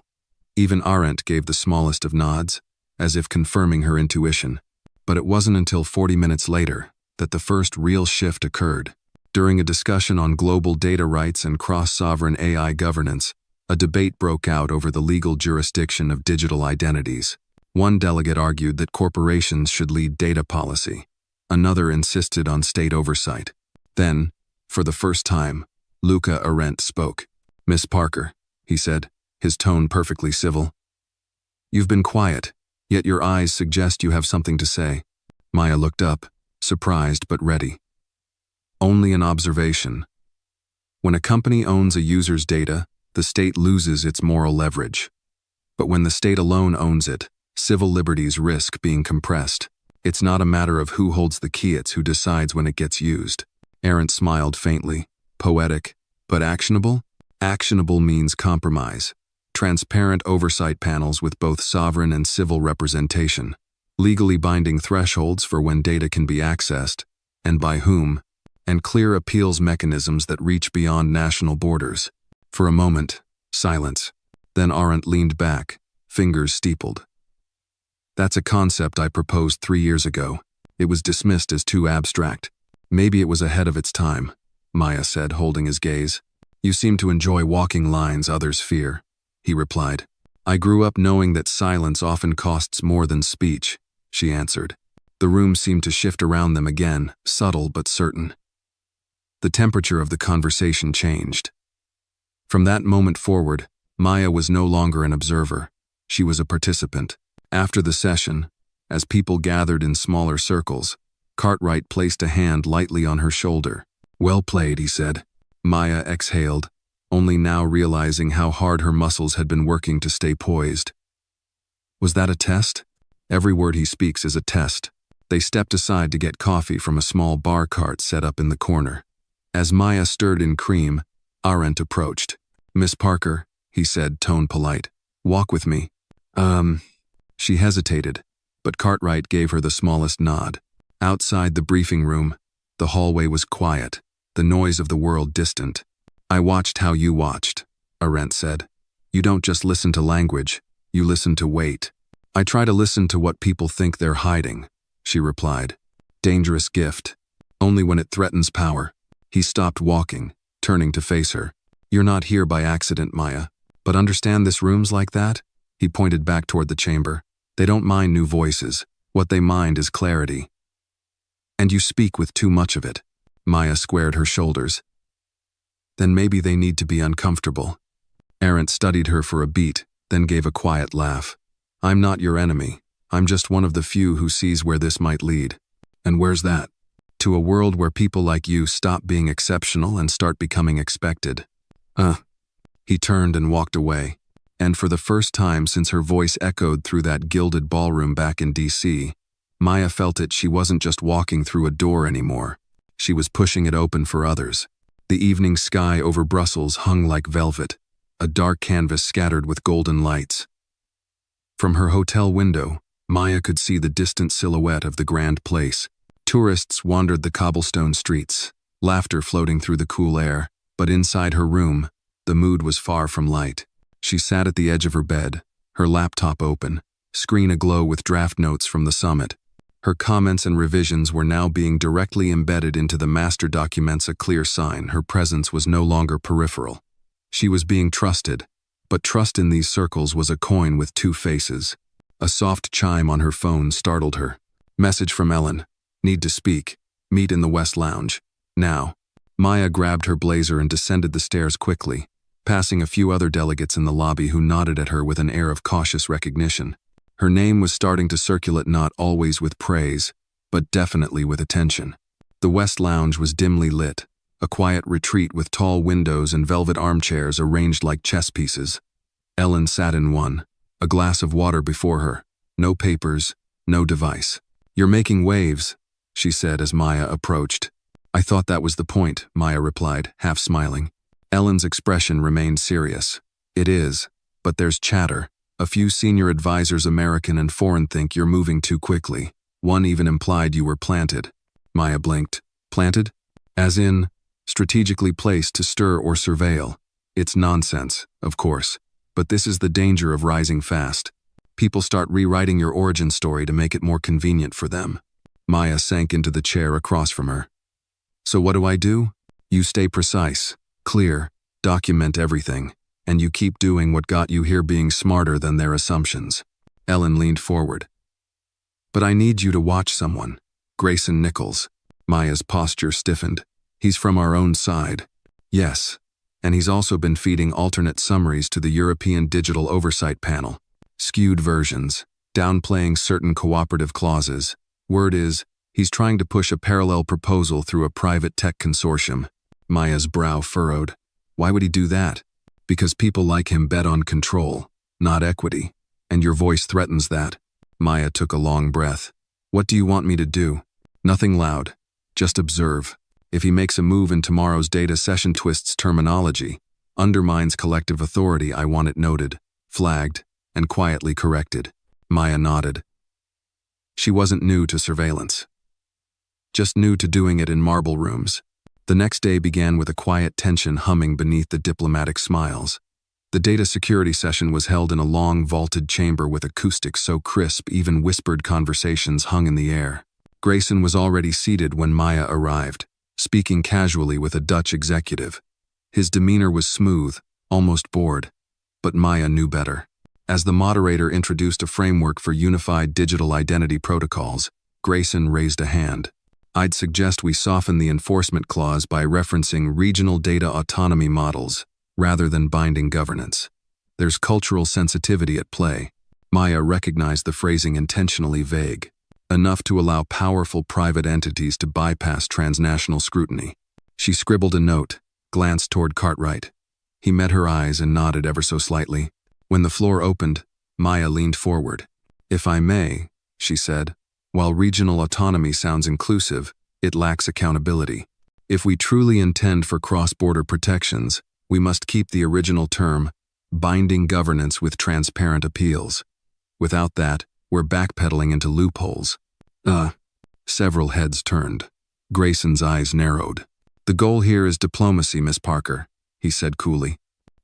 Even Arendt gave the smallest of nods, as if confirming her intuition. But it wasn't until 40 minutes later that the first real shift occurred. During a discussion on global data rights and cross-sovereign AI governance, a debate broke out over the legal jurisdiction of digital identities. One delegate argued that corporations should lead data policy. Another insisted on state oversight. Then, for the first time, Luca Arendt spoke. "Miss Parker," he said, his tone perfectly civil. "You've been quiet, yet your eyes suggest you have something to say." Maya looked up, surprised but ready. "Only an observation. When a company owns a user's data, the state loses its moral leverage. But when the state alone owns it, civil liberties risk being compressed. It's not a matter of who holds the key, it's who decides when it gets used." Arendt smiled faintly. "Poetic, but actionable?" "Actionable means compromise. Transparent oversight panels with both sovereign and civil representation. Legally binding thresholds for when data can be accessed, and by whom, and clear appeals mechanisms that reach beyond national borders." For a moment, silence. Then Arendt leaned back, fingers steepled. "That's a concept I proposed 3 years ago. It was dismissed as too abstract. Maybe it was ahead of its time," Maya said, holding his gaze. "You seem to enjoy walking lines others fear," he replied. "I grew up knowing that silence often costs more than speech," she answered. The room seemed to shift around them again, subtle but certain. The temperature of the conversation changed. From that moment forward, Maya was no longer an observer. She was a participant. After the session, as people gathered in smaller circles, Cartwright placed a hand lightly on her shoulder. "Well played," he said. Maya exhaled, only now realizing how hard her muscles had been working to stay poised. "Was that a test?" "Every word he speaks is a test." They stepped aside to get coffee from a small bar cart set up in the corner. As Maya stirred in cream, Arendt approached. "Miss Parker," he said, tone polite. "Walk with me." She hesitated, but Cartwright gave her the smallest nod. Outside the briefing room, the hallway was quiet, the noise of the world distant. "I watched how you watched," Arendt said. "You don't just listen to language, you listen to weight." "I try to listen to what people think they're hiding," she replied. "Dangerous gift. Only when it threatens power." He stopped walking, turning to face her. "You're not here by accident, Maya. But understand this room's like that?" He pointed back toward the chamber. "They don't mind new voices. What they mind is clarity. And you speak with too much of it." Maya squared her shoulders. "Then maybe they need to be uncomfortable." Arendt studied her for a beat, then gave a quiet laugh. "I'm not your enemy. I'm just one of the few who sees where this might lead." "And where's that?" "To a world where people like you stop being exceptional and start becoming expected." He turned and walked away. And for the first time since her voice echoed through that gilded ballroom back in D.C., Maya felt it. She wasn't just walking through a door anymore. She was pushing it open for others. The evening sky over Brussels hung like velvet, a dark canvas scattered with golden lights. From her hotel window, Maya could see the distant silhouette of the Grand Place. Tourists wandered the cobblestone streets, laughter floating through the cool air, but inside her room, the mood was far from light. She sat at the edge of her bed, her laptop open, screen aglow with draft notes from the summit. Her comments and revisions were now being directly embedded into the master documents, a clear sign her presence was no longer peripheral. She was being trusted, but trust in these circles was a coin with two faces. A soft chime on her phone startled her. Message from Ellen. Need to speak. Meet in the West Lounge. Now. Maya grabbed her blazer and descended the stairs quickly, passing a few other delegates in the lobby who nodded at her with an air of cautious recognition. Her name was starting to circulate, not always with praise, but definitely with attention. The West Lounge was dimly lit, a quiet retreat with tall windows and velvet armchairs arranged like chess pieces. Ellen sat in one, a glass of water before her. No papers, no device. "You're making waves," she said as Maya approached. "I thought that was the point," Maya replied, half smiling. Ellen's expression remained serious. "It is, but there's chatter. A few senior advisors, American and foreign, think you're moving too quickly. One even implied you were planted." Maya blinked. "Planted? As in, strategically placed to stir or surveil. It's nonsense, of course, but this is the danger of rising fast. People start rewriting your origin story to make it more convenient for them." Maya sank into the chair across from her. "So what do I do? You stay precise, clear, document everything, and you keep doing what got you here, being smarter than their assumptions." Ellen leaned forward. "But I need you to watch someone. Grayson Nichols." Maya's posture stiffened. "He's from our own side." "Yes, and he's also been feeding alternate summaries to the European Digital Oversight Panel. Skewed versions, downplaying certain cooperative clauses. Word is, he's trying to push a parallel proposal through a private tech consortium." Maya's brow furrowed. "Why would he do that?" "Because people like him bet on control, not equity, and your voice threatens that." Maya took a long breath. "What do you want me to do?" "Nothing loud. Just observe. If he makes a move in tomorrow's data session, twists terminology, undermines collective authority, I want it noted, flagged, and quietly corrected." Maya nodded. She wasn't new to surveillance, just new to doing it in marble rooms. The next day began with a quiet tension humming beneath the diplomatic smiles. The data security session was held in a long, vaulted chamber with acoustics so crisp even whispered conversations hung in the air. Grayson was already seated when Maya arrived, speaking casually with a Dutch executive. His demeanor was smooth, almost bored, but Maya knew better. As the moderator introduced a framework for unified digital identity protocols, Grayson raised a hand. "I'd suggest we soften the enforcement clause by referencing regional data autonomy models, rather than binding governance. There's cultural sensitivity at play." Maya recognized the phrasing intentionally vague, enough to allow powerful private entities to bypass transnational scrutiny. She scribbled a note, glanced toward Cartwright. He met her eyes and nodded ever so slightly. When the floor opened, Maya leaned forward. "If I may," she said, "while regional autonomy sounds inclusive, it lacks accountability. If we truly intend for cross-border protections, we must keep the original term, binding governance with transparent appeals. Without that, we're backpedaling into loopholes." Several heads turned. Grayson's eyes narrowed. "The goal here is diplomacy, Miss Parker," he said coolly.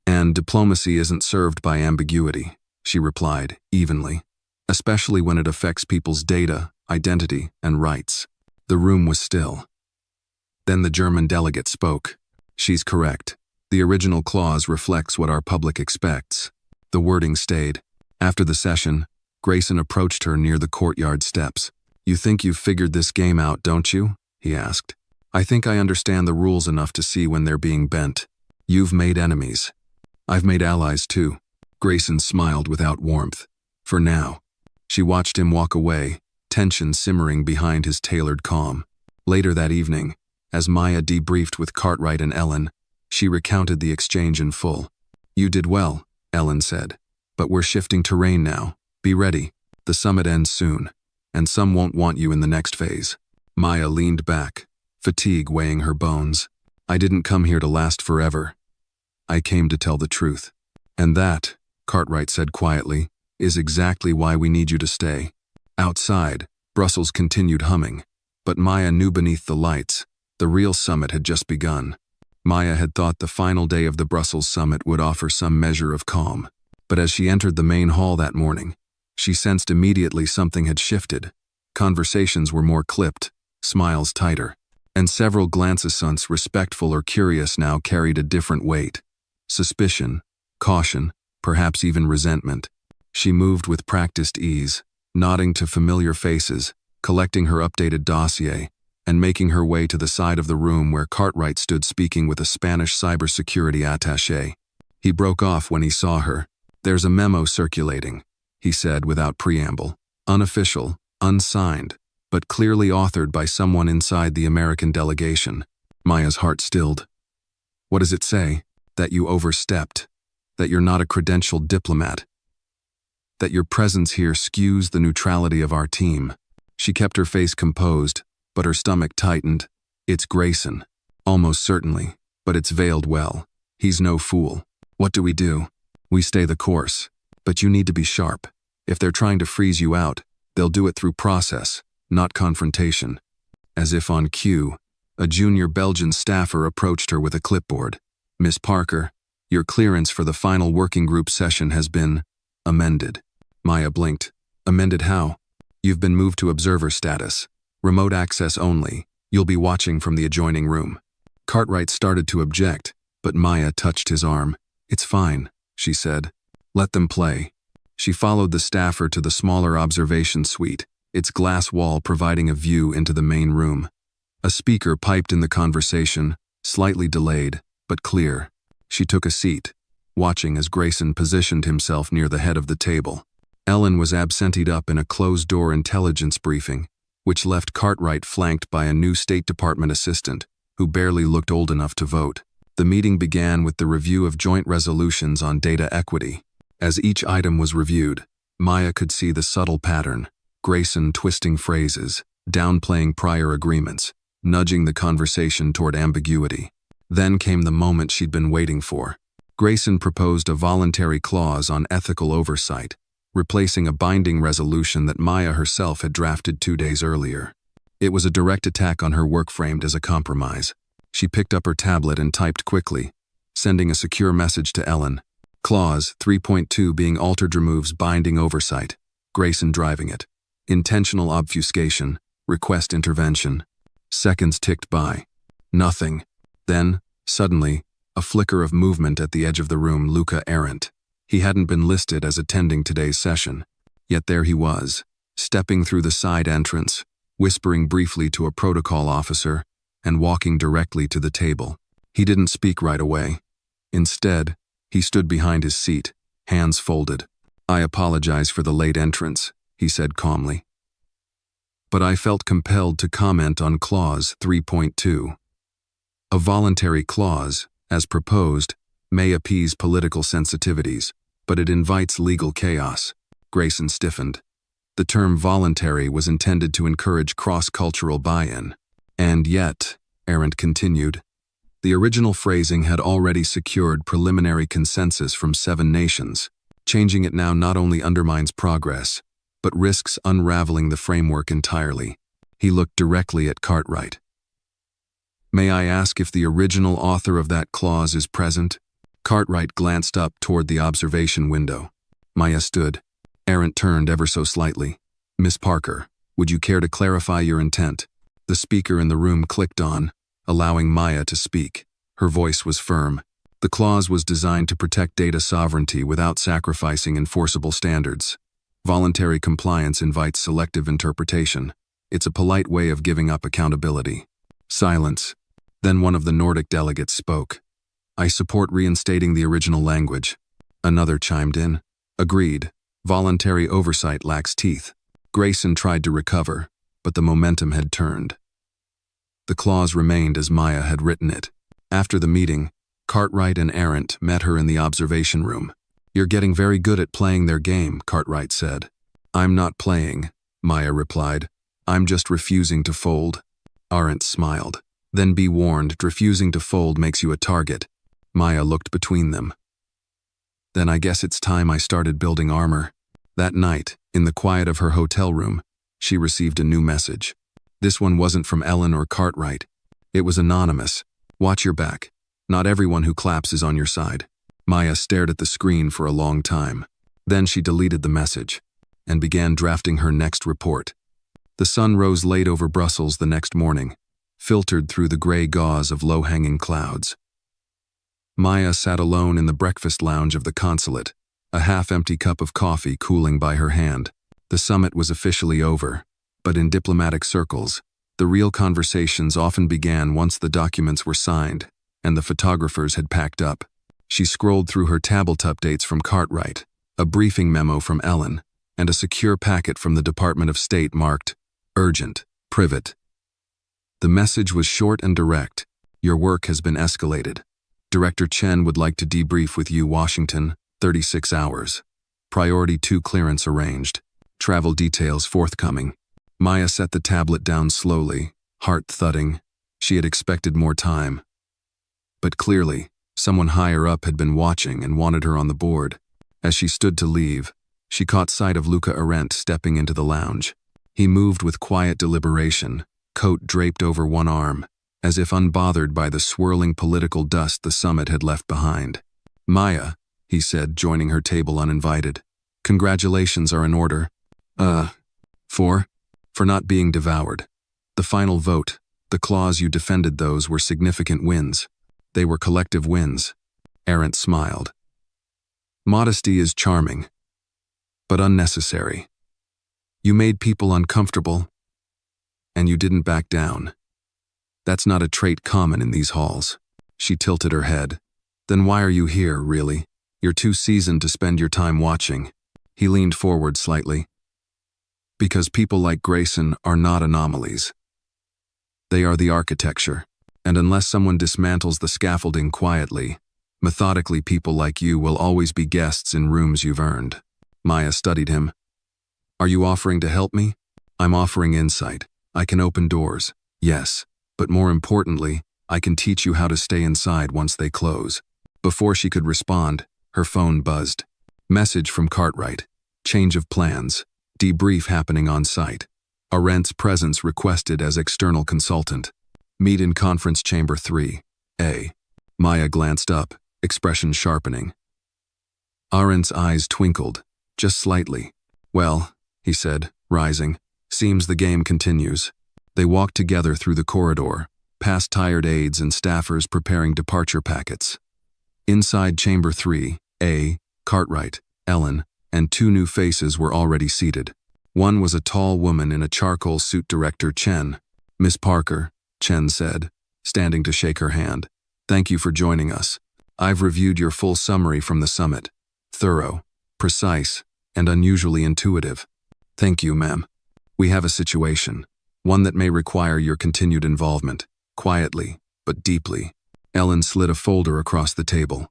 "And diplomacy isn't served by ambiguity," she replied, evenly, "especially when it affects people's data, identity, and rights." The room was still. Then the German delegate spoke. "She's correct. The original clause reflects what our public expects." The wording stayed. After the session, Grayson approached her near the courtyard steps. "You think you've figured this game out, don't you?" he asked. "I think I understand the rules enough to see when they're being bent. You've made enemies. I've made allies too." Grayson smiled without warmth. "For now." She watched him walk away, tension simmering behind his tailored calm. Later that evening, as Maya debriefed with Cartwright and Ellen, she recounted the exchange in full. "You did well," Ellen said, "but we're shifting terrain now. Be ready. The summit ends soon, and some won't want you in the next phase." Maya leaned back, fatigue weighing her bones. "I didn't come here to last forever. I came to tell the truth. And that," Cartwright said quietly, "is exactly why we need you to stay." Outside, Brussels continued humming, but Maya knew beneath the lights, the real summit had just begun. Maya had thought the final day of the Brussels summit would offer some measure of calm, but as she entered the main hall that morning, she sensed immediately something had shifted. Conversations were more clipped, smiles tighter, and several glances, once respectful or curious, now carried a different weight. Suspicion, caution, perhaps even resentment. She moved with practiced ease, nodding to familiar faces, collecting her updated dossier, and making her way to the side of the room where Cartwright stood speaking with a Spanish cybersecurity attaché. He broke off when he saw her. "There's a memo circulating," he said without preamble. Unofficial, unsigned, but clearly authored by someone inside the American delegation. Maya's heart stilled. "What does it say? That you overstepped. That you're not a credentialed diplomat. That your presence here skews the neutrality of our team." She kept her face composed, but her stomach tightened. "It's Grayson. Almost certainly, but it's veiled well. He's no fool. What do? We stay the course. But you need to be sharp. If they're trying to freeze you out, they'll do it through process, not confrontation." As if on cue, a junior Belgian staffer approached her with a clipboard. "Miss Parker, your clearance for the final working group session has been amended." Maya blinked. "Amended how?" "You've been moved to observer status. Remote access only. You'll be watching from the adjoining room." Cartwright started to object, but Maya touched his arm. "It's fine," she said. "Let them play." She followed the staffer to the smaller observation suite, its glass wall providing a view into the main room. A speaker piped in the conversation, slightly delayed, but clear. She took a seat, watching as Grayson positioned himself near the head of the table. Ellen was absentied up in a closed-door intelligence briefing, which left Cartwright flanked by a new State Department assistant, who barely looked old enough to vote. The meeting began with the review of joint resolutions on data equity. As each item was reviewed, Maya could see the subtle pattern: Grayson twisting phrases, downplaying prior agreements, nudging the conversation toward ambiguity. Then came the moment she'd been waiting for. Grayson proposed a voluntary clause on ethical oversight, replacing a binding resolution that Maya herself had drafted 2 days earlier. It was a direct attack on her work framed as a compromise. She picked up her tablet and typed quickly, sending a secure message to Ellen. Clause 3.2 being altered removes binding oversight. Grayson driving it. Intentional obfuscation. Request intervention. Seconds ticked by. Nothing. Then, suddenly, a flicker of movement at the edge of the room. Luca Arendt. He hadn't been listed as attending today's session, yet there he was, stepping through the side entrance, whispering briefly to a protocol officer, and walking directly to the table. He didn't speak right away. Instead, he stood behind his seat, hands folded. "I apologize for the late entrance," he said calmly. "But I felt compelled to comment on Clause 3.2. A voluntary clause, as proposed, may appease political sensitivities, but it invites legal chaos." Grayson stiffened. The term voluntary was intended to encourage cross-cultural buy-in. "And yet," Arendt continued, "the original phrasing had already secured preliminary consensus from 7 nations. Changing it now not only undermines progress, but risks unraveling the framework entirely." He looked directly at Cartwright. "May I ask if the original author of that clause is present?" Cartwright glanced up toward the observation window. Maya stood. Arendt turned ever so slightly. "Miss Parker, would you care to clarify your intent?" The speaker in the room clicked on, allowing Maya to speak. Her voice was firm. The clause was designed to protect data sovereignty without sacrificing enforceable standards. Voluntary compliance invites selective interpretation. It's a polite way of giving up accountability. Silence. Then one of the Nordic delegates spoke. "I support reinstating the original language." Another chimed in. "Agreed. Voluntary oversight lacks teeth." Grayson tried to recover, but the momentum had turned. The clause remained as Maya had written it. After the meeting, Cartwright and Arendt met her in the observation room. "You're getting very good at playing their game," Cartwright said. "I'm not playing," Maya replied. "I'm just refusing to fold." Arendt smiled. "Then be warned, refusing to fold makes you a target." Maya looked between them. "Then I guess it's time I started building armor." That night, in the quiet of her hotel room, she received a new message. This one wasn't from Ellen or Cartwright. It was anonymous. "Watch your back. Not everyone who claps is on your side." Maya stared at the screen for a long time. Then she deleted the message and began drafting her next report. The sun rose late over Brussels the next morning, filtered through the gray gauze of low-hanging clouds. Maya sat alone in the breakfast lounge of the consulate, a half-empty cup of coffee cooling by her hand. The summit was officially over, but in diplomatic circles, the real conversations often began once the documents were signed and the photographers had packed up. She scrolled through her tablet updates from Cartwright, a briefing memo from Ellen, and a secure packet from the Department of State marked, Urgent, Privet. The message was short and direct. Your work has been escalated. Director Chen would like to debrief with you, Washington, 36 hours. Priority 2 clearance arranged. Travel details forthcoming. Maya set the tablet down slowly, heart thudding. She had expected more time. But clearly, someone higher up had been watching and wanted her on the board. As she stood to leave, she caught sight of Luca Arendt stepping into the lounge. He moved with quiet deliberation, coat draped over one arm, as if unbothered by the swirling political dust the summit had left behind. Maya, he said, joining her table uninvited. Congratulations are in order. For not being devoured. The final vote, the clause you defended, those were significant wins. They were collective wins. Arendt smiled. Modesty is charming, but unnecessary. You made people uncomfortable, and you didn't back down. That's not a trait common in these halls. She tilted her head. Then why are you here, really? You're too seasoned to spend your time watching. He leaned forward slightly. Because people like Grayson are not anomalies. They are the architecture, and unless someone dismantles the scaffolding quietly, methodically, people like you will always be guests in rooms you've earned. Maya studied him. Are you offering to help me? I'm offering insight. I can open doors, yes, but more importantly, I can teach you how to stay inside once they close. Before she could respond, her phone buzzed. Message from Cartwright. Change of plans. Debrief happening on site. Arendt's presence requested as external consultant. Meet in conference chamber 3A. Maya glanced up, expression sharpening. Arendt's eyes twinkled, just slightly. Well, he said, rising, seems the game continues. They walked together through the corridor, past tired aides and staffers preparing departure packets. Inside chamber 3A, Cartwright, Ellen, and 2 new faces were already seated. One was a tall woman in a charcoal suit, Director Chen. Miss Parker, Chen said, standing to shake her hand. Thank you for joining us. I've reviewed your full summary from the summit. Thorough, precise, and unusually intuitive. Thank you, ma'am. We have a situation, one that may require your continued involvement, quietly, but deeply. Ellen slid a folder across the table.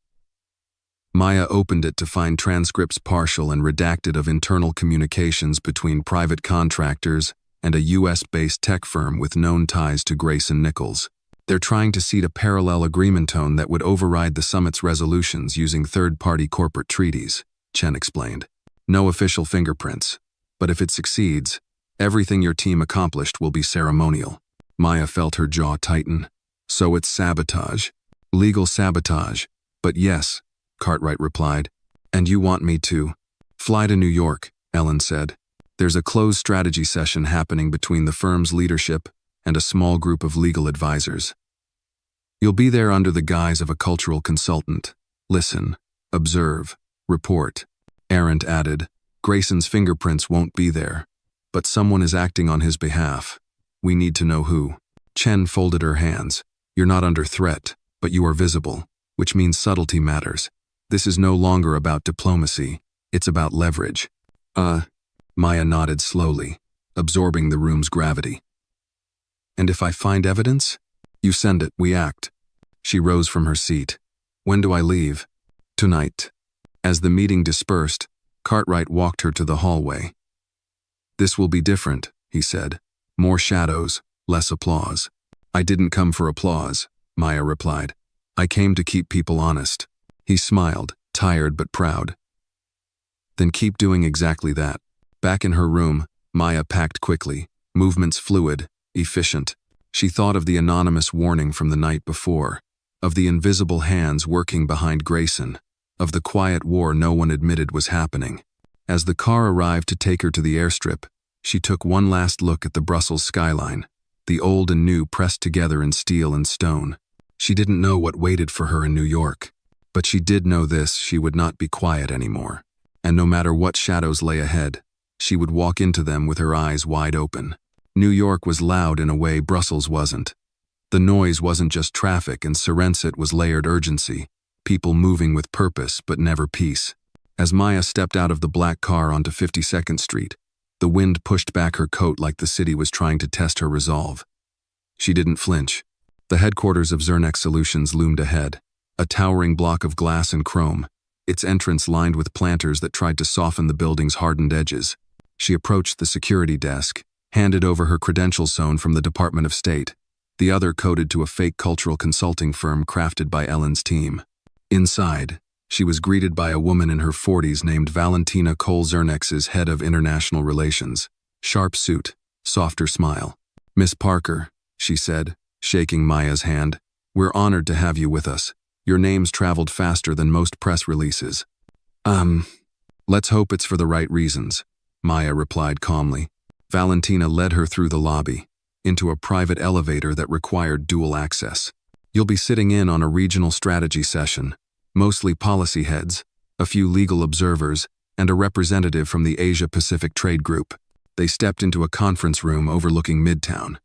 Maya opened it to find transcripts partial and redacted of internal communications between private contractors and a US-based tech firm with known ties to Grayson Nichols. They're trying to seed a parallel agreement tone that would override the summit's resolutions using third-party corporate treaties, Chen explained. No official fingerprints, but if it succeeds, everything your team accomplished will be ceremonial. Maya felt her jaw tighten. So it's sabotage. Legal sabotage. But yes, Cartwright replied. And you want me to fly to New York, Ellen said. There's a closed strategy session happening between the firm's leadership and a small group of legal advisors. You'll be there under the guise of a cultural consultant. Listen, observe, report. Arendt added, Grayson's fingerprints won't be there, but someone is acting on his behalf. We need to know who. Chen folded her hands. You're not under threat, but you are visible, which means subtlety matters. This is no longer about diplomacy, it's about leverage. Maya nodded slowly, absorbing the room's gravity. And if I find evidence? You send it, we act. She rose from her seat. When do I leave? Tonight. As the meeting dispersed, Cartwright walked her to the hallway. This will be different, he said. More shadows, less applause. I didn't come for applause, Maya replied. I came to keep people honest. He smiled, tired but proud. Then keep doing exactly that. Back in her room, Maya packed quickly, movements fluid, efficient. She thought of the anonymous warning from the night before, of the invisible hands working behind Grayson, of the quiet war no one admitted was happening. As the car arrived to take her to the airstrip, She took one last look at the Brussels skyline, the old and new pressed together in steel and stone. She didn't know what waited for her in New York, but she did know this: she would not be quiet anymore. And no matter what shadows lay ahead, she would walk into them with her eyes wide open. New York was loud in a way Brussels wasn't. The noise wasn't just traffic, and Serenset was layered urgency, people moving with purpose but never peace. As Maya stepped out of the black car onto 52nd Street, the wind pushed back her coat like the city was trying to test her resolve. She didn't flinch. The headquarters of Zernex Solutions loomed ahead, a towering block of glass and chrome, its entrance lined with planters that tried to soften the building's hardened edges. She approached the security desk, handed over her credentials sewn from the Department of State, the other coded to a fake cultural consulting firm crafted by Ellen's team. Inside, she was greeted by a woman in her 40s named Valentina Cole, Zernex's head of international relations. Sharp suit, softer smile. "Miss Parker," she said, shaking Maya's hand, "we're honored to have you with us. Your name's traveled faster than most press releases." Let's hope it's for the right reasons," Maya replied calmly. Valentina led her through the lobby, into a private elevator that required dual access. "You'll be sitting in on a regional strategy session, mostly policy heads, a few legal observers, and a representative from the Asia-Pacific Trade Group." They stepped into a conference room overlooking Midtown.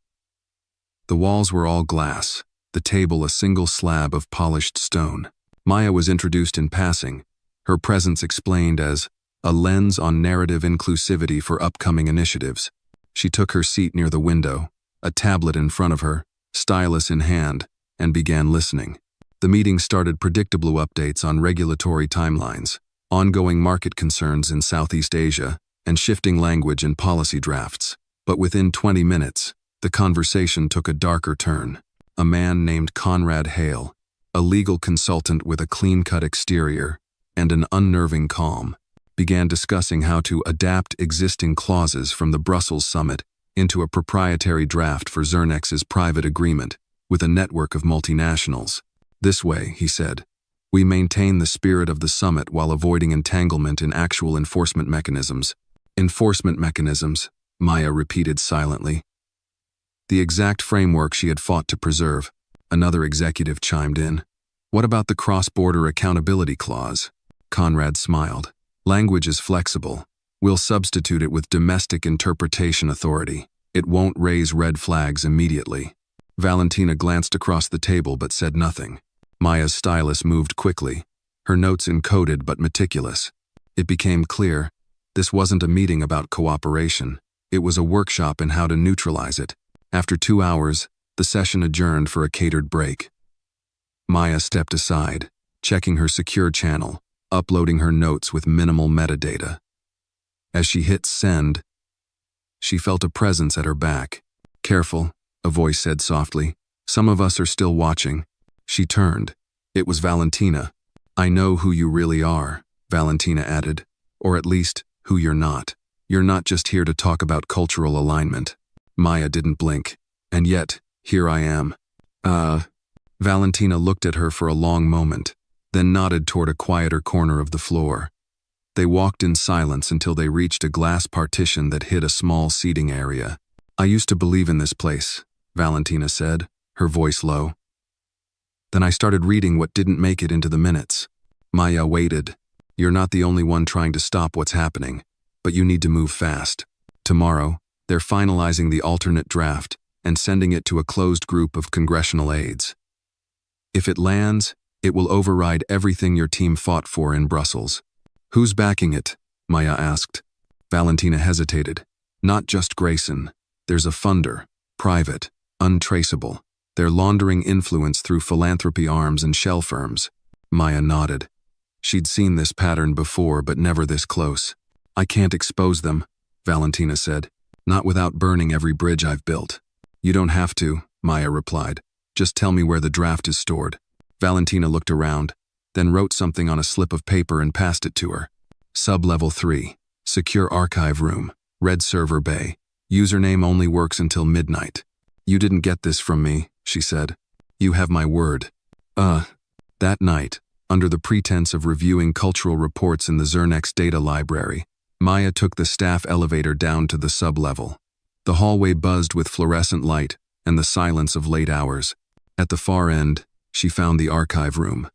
The walls were all glass, the table a single slab of polished stone. Maya was introduced in passing, her presence explained as a lens on narrative inclusivity for upcoming initiatives. She took her seat near the window, a tablet in front of her, stylus in hand, and began listening. The meeting started predictable updates on regulatory timelines, ongoing market concerns in Southeast Asia, and shifting language and policy drafts. But within 20 minutes, the conversation took a darker turn. A man named Conrad Hale, a legal consultant with a clean-cut exterior and an unnerving calm, began discussing how to adapt existing clauses from the Brussels summit into a proprietary draft for Zernex's private agreement with a network of multinationals. "This way," he said, "we maintain the spirit of the summit while avoiding entanglement in actual enforcement mechanisms." "Enforcement mechanisms," Maya repeated silently. The exact framework she had fought to preserve. Another executive chimed in. "What about the cross-border accountability clause?" Conrad smiled. "Language is flexible. We'll substitute it with domestic interpretation authority. It won't raise red flags immediately." Valentina glanced across the table but said nothing. Maya's stylus moved quickly, her notes encoded but meticulous. It became clear, this wasn't a meeting about cooperation. It was a workshop in how to neutralize it. After 2 hours, the session adjourned for a catered break. Maya stepped aside, checking her secure channel, uploading her notes with minimal metadata. As she hit send, she felt a presence at her back. "Careful," a voice said softly. "Some of us are still watching." She turned. It was Valentina. "I know who you really are," Valentina added, "or at least, who you're not. You're not just here to talk about cultural alignment." Maya didn't blink. "And yet, here I am." Valentina looked at her for a long moment, then nodded toward a quieter corner of the floor. They walked in silence until they reached a glass partition that hid a small seating area. "I used to believe in this place," Valentina said, her voice low. "Then I started reading what didn't make it into the minutes." Maya waited. "You're not the only one trying to stop what's happening, but you need to move fast. Tomorrow, they're finalizing the alternate draft and sending it to a closed group of congressional aides. If it lands, it will override everything your team fought for in Brussels." "Who's backing it?" Maya asked. Valentina hesitated. "Not just Grayson. There's a funder, private, untraceable. They're laundering influence through philanthropy arms and shell firms." Maya nodded. She'd seen this pattern before, but never this close. "I can't expose them," Valentina said. "Not without burning every bridge I've built." "You don't have to," Maya replied. "Just tell me where the draft is stored." Valentina looked around, then wrote something on a slip of paper and passed it to her. "Sub-level 3, secure archive room, red server bay. Username only works until midnight." "You didn't get this from me," she said. "You have my word." That night, under the pretense of reviewing cultural reports in the Zernex data library, Maya took the staff elevator down to the sub-level. The hallway buzzed with fluorescent light and the silence of late hours. At the far end, she found the archive room.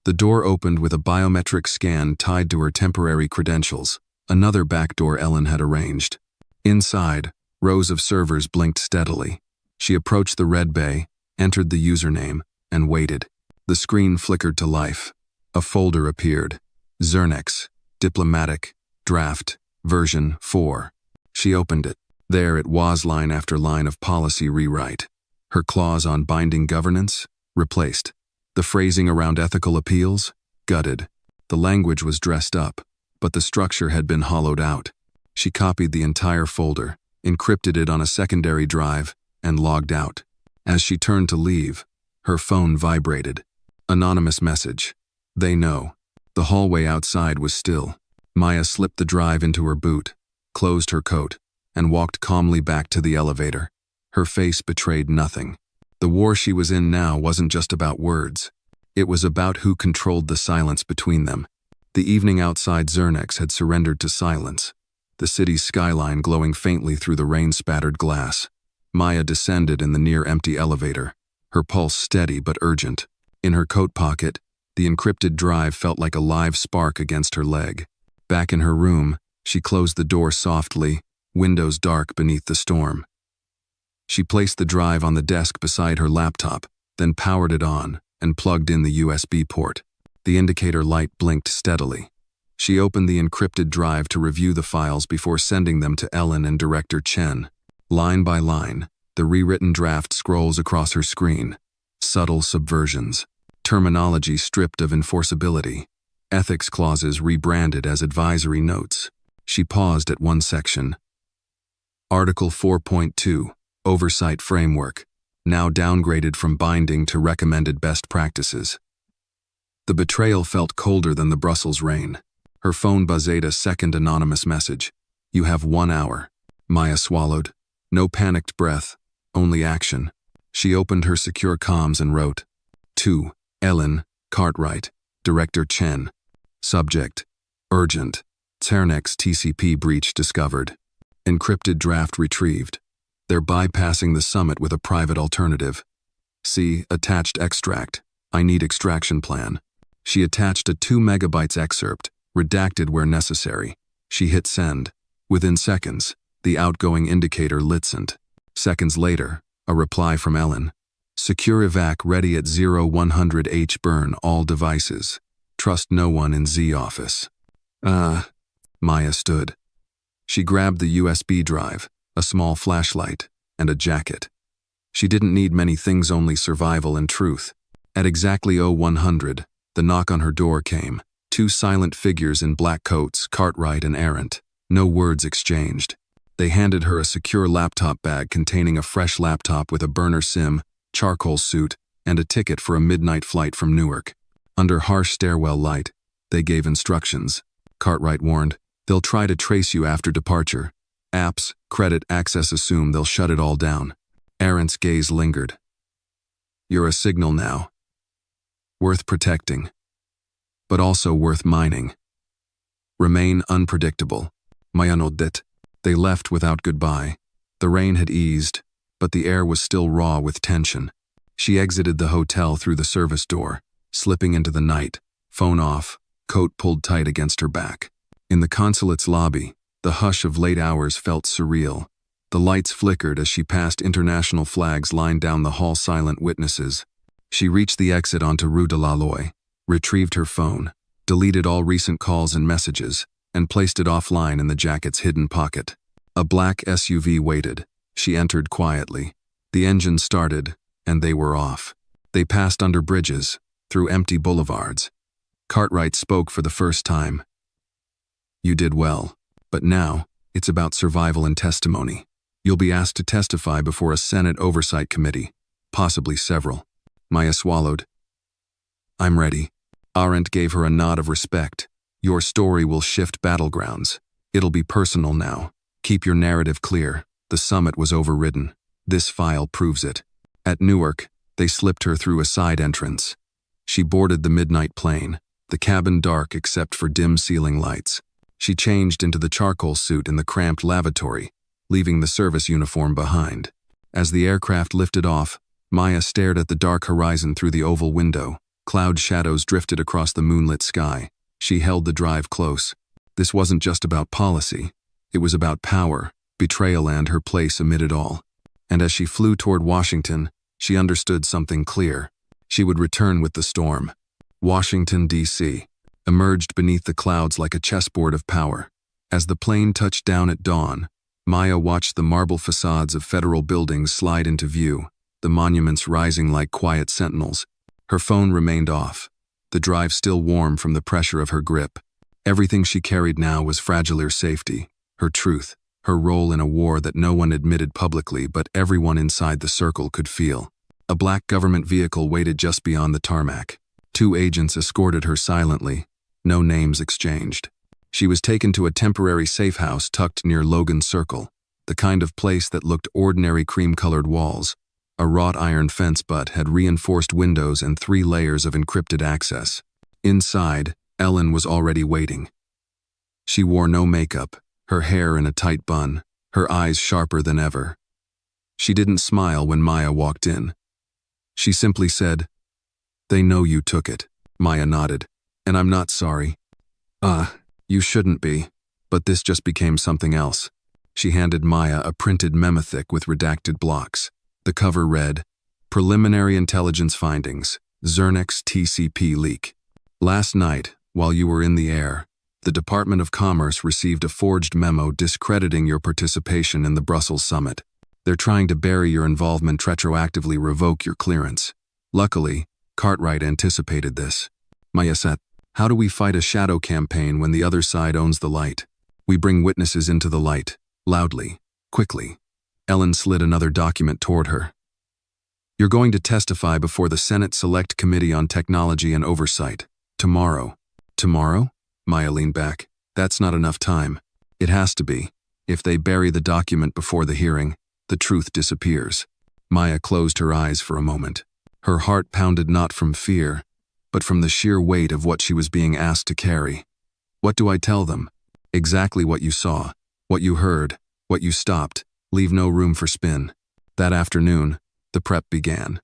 The door opened with a biometric scan tied to her temporary credentials, another back door Ellen had arranged. Inside, rows of servers blinked steadily. She approached the red bay, entered the username, and waited. The screen flickered to life. A folder appeared. Zernex, Diplomatic, Draft, Version 4. She opened it. There it was, line after line of policy rewrite. Her clause on binding governance? Replaced. The phrasing around ethical appeals? Gutted. The language was dressed up, but the structure had been hollowed out. She copied the entire folder, encrypted it on a secondary drive, and logged out. As she turned to leave, her phone vibrated. Anonymous message. They know. The hallway outside was still. Maya slipped the drive into her boot, closed her coat, and walked calmly back to the elevator. Her face betrayed nothing. The war she was in now wasn't just about words. It was about who controlled the silence between them. The evening outside Zernex had surrendered to silence, the city's skyline glowing faintly through the rain-spattered glass. Maya descended in the near-empty elevator, her pulse steady but urgent. In her coat pocket, the encrypted drive felt like a live spark against her leg. Back in her room, she closed the door softly, windows dark beneath the storm. She placed the drive on the desk beside her laptop, then powered it on and plugged in the USB port. The indicator light blinked steadily. She opened the encrypted drive to review the files before sending them to Ellen and Director Chen. Line by line, the rewritten draft scrolls across her screen. Subtle subversions. Terminology stripped of enforceability. Ethics clauses rebranded as advisory notes. She paused at one section. Article 4.2, Oversight Framework, now downgraded from binding to recommended best practices. The betrayal felt colder than the Brussels rain. Her phone buzzed a second anonymous message. You have 1 hour. Maya swallowed. No panicked breath, only action. She opened her secure comms and wrote, To Ellen, Cartwright, Director Chen. Subject, Urgent. Zernex TCP breach discovered. Encrypted draft retrieved. They're bypassing the summit with a private alternative. See, attached extract. I need extraction plan. She attached a 2 megabytes excerpt, redacted where necessary. She hit send. Within seconds, the outgoing indicator listened. Seconds later, a reply from Ellen. Secure evac ready at 0100 H burn all devices. Trust no one in Z office. Maya stood. She grabbed the USB drive, a small flashlight, and a jacket. She didn't need many things, only survival and truth. At exactly 0100, the knock on her door came. 2 silent figures in black coats, Cartwright and Arendt. No words exchanged. They handed her a secure laptop bag containing a fresh laptop with a burner SIM, charcoal suit, and a ticket for a midnight flight from Newark. Under harsh stairwell light, they gave instructions. Cartwright warned, they'll try to trace you after departure. Apps, credit, access, assume they'll shut it all down. Arendt's gaze lingered. You're a signal now. Worth protecting. But also worth mining. Remain unpredictable. Maya nodded. They left without goodbye. The rain had eased, but the air was still raw with tension. She exited the hotel through the service door, slipping into the night, phone off, coat pulled tight against her back. In the consulate's lobby, the hush of late hours felt surreal. The lights flickered as she passed international flags lined down the hall, silent witnesses. She reached the exit onto Rue de la Loi, retrieved her phone, deleted all recent calls and messages, and placed it offline in the jacket's hidden pocket. A black SUV waited. She entered quietly. The engine started, and they were off. They passed under bridges, through empty boulevards. Cartwright spoke for the first time. You did well, but now, it's about survival and testimony. You'll be asked to testify before a Senate Oversight Committee, possibly several. Maya swallowed. I'm ready. Arendt gave her a nod of respect. Your story will shift battlegrounds. It'll be personal now. Keep your narrative clear. The summit was overridden. This file proves it. At Newark, they slipped her through a side entrance. She boarded the midnight plane, the cabin dark except for dim ceiling lights. She changed into the charcoal suit in the cramped lavatory, leaving the service uniform behind. As the aircraft lifted off, Maya stared at the dark horizon through the oval window. Cloud shadows drifted across the moonlit sky. She held the drive close. This wasn't just about policy. It was about power, betrayal, and her place amid it all. And as she flew toward Washington, she understood something clear. She would return with the storm. Washington, D.C. emerged beneath the clouds like a chessboard of power. As the plane touched down at dawn, Maya watched the marble facades of federal buildings slide into view, the monuments rising like quiet sentinels. Her phone remained off, the drive still warm from the pressure of her grip. Everything she carried now was fragile safety, her truth, her role in a war that no one admitted publicly but everyone inside the circle could feel. A black government vehicle waited just beyond the tarmac. 2 agents escorted her silently, no names exchanged. She was taken to a temporary safe house tucked near Logan Circle, the kind of place that looked ordinary cream-colored walls, a wrought iron fence but had reinforced windows and 3 layers of encrypted access. Inside, Ellen was already waiting. She wore no makeup, her hair in a tight bun, her eyes sharper than ever. She didn't smile when Maya walked in. She simply said, "They know you took it." Maya nodded. "And I'm not sorry." You shouldn't be." But this just became something else. She handed Maya a printed memothic with redacted blocks. The cover read, "Preliminary Intelligence Findings, Zernix TCP Leak. Last night, while you were in the air, the Department of Commerce received a forged memo discrediting your participation in the Brussels summit. They're trying to bury your involvement, retroactively revoke your clearance. Luckily, Cartwright anticipated this." Maya said, "How do we fight a shadow campaign when the other side owns the light? We bring witnesses into the light, loudly, quickly." Ellen slid another document toward her. "You're going to testify before the Senate Select Committee on Technology and Oversight. Tomorrow." "Tomorrow?" Maya leaned back. "That's not enough time. It has to be. If they bury the document before the hearing, the truth disappears." Maya closed her eyes for a moment. Her heart pounded not from fear, but from the sheer weight of what she was being asked to carry. "What do I tell them?" "Exactly what you saw, what you heard, what you stopped. Leave no room for spin." That afternoon, the prep began.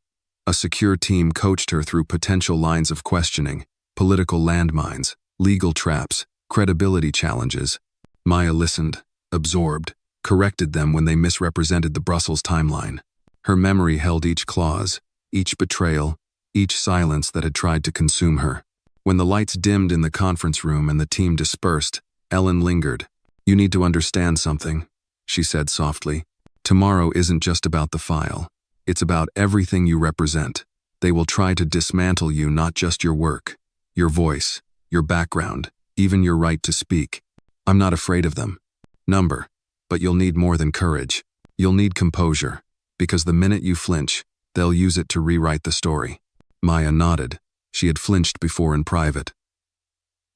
A secure team coached her through potential lines of questioning, political landmines, legal traps, credibility challenges. Maya listened, absorbed, corrected them when they misrepresented the Brussels timeline. Her memory held each clause, each betrayal, each silence that had tried to consume her. When the lights dimmed in the conference room and the team dispersed, Ellen lingered. "You need to understand something," she said softly. "Tomorrow isn't just about the file. It's about everything you represent. They will try to dismantle you, not just your work, your voice, your background, even your right to speak. I'm not afraid of them. Number. But you'll need more than courage. You'll need composure, because the minute you flinch, they'll use it to rewrite the story." Maya nodded. She had flinched before in private.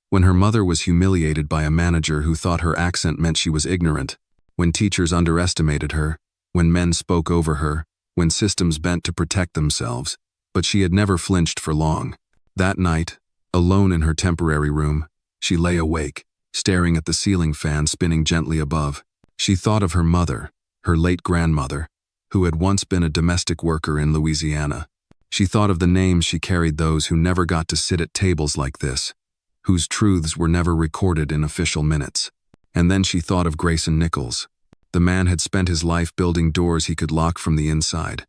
When her mother was humiliated by a manager who thought her accent meant she was ignorant, when teachers underestimated her, when men spoke over her, when systems bent to protect themselves, but she had never flinched for long. That night, alone in her temporary room, she lay awake, staring at the ceiling fan spinning gently above. She thought of her mother, her late grandmother, who had once been a domestic worker in Louisiana. She thought of the names she carried, those who never got to sit at tables like this, whose truths were never recorded in official minutes. And then she thought of Grayson Nichols. The man had spent his life building doors he could lock from the inside.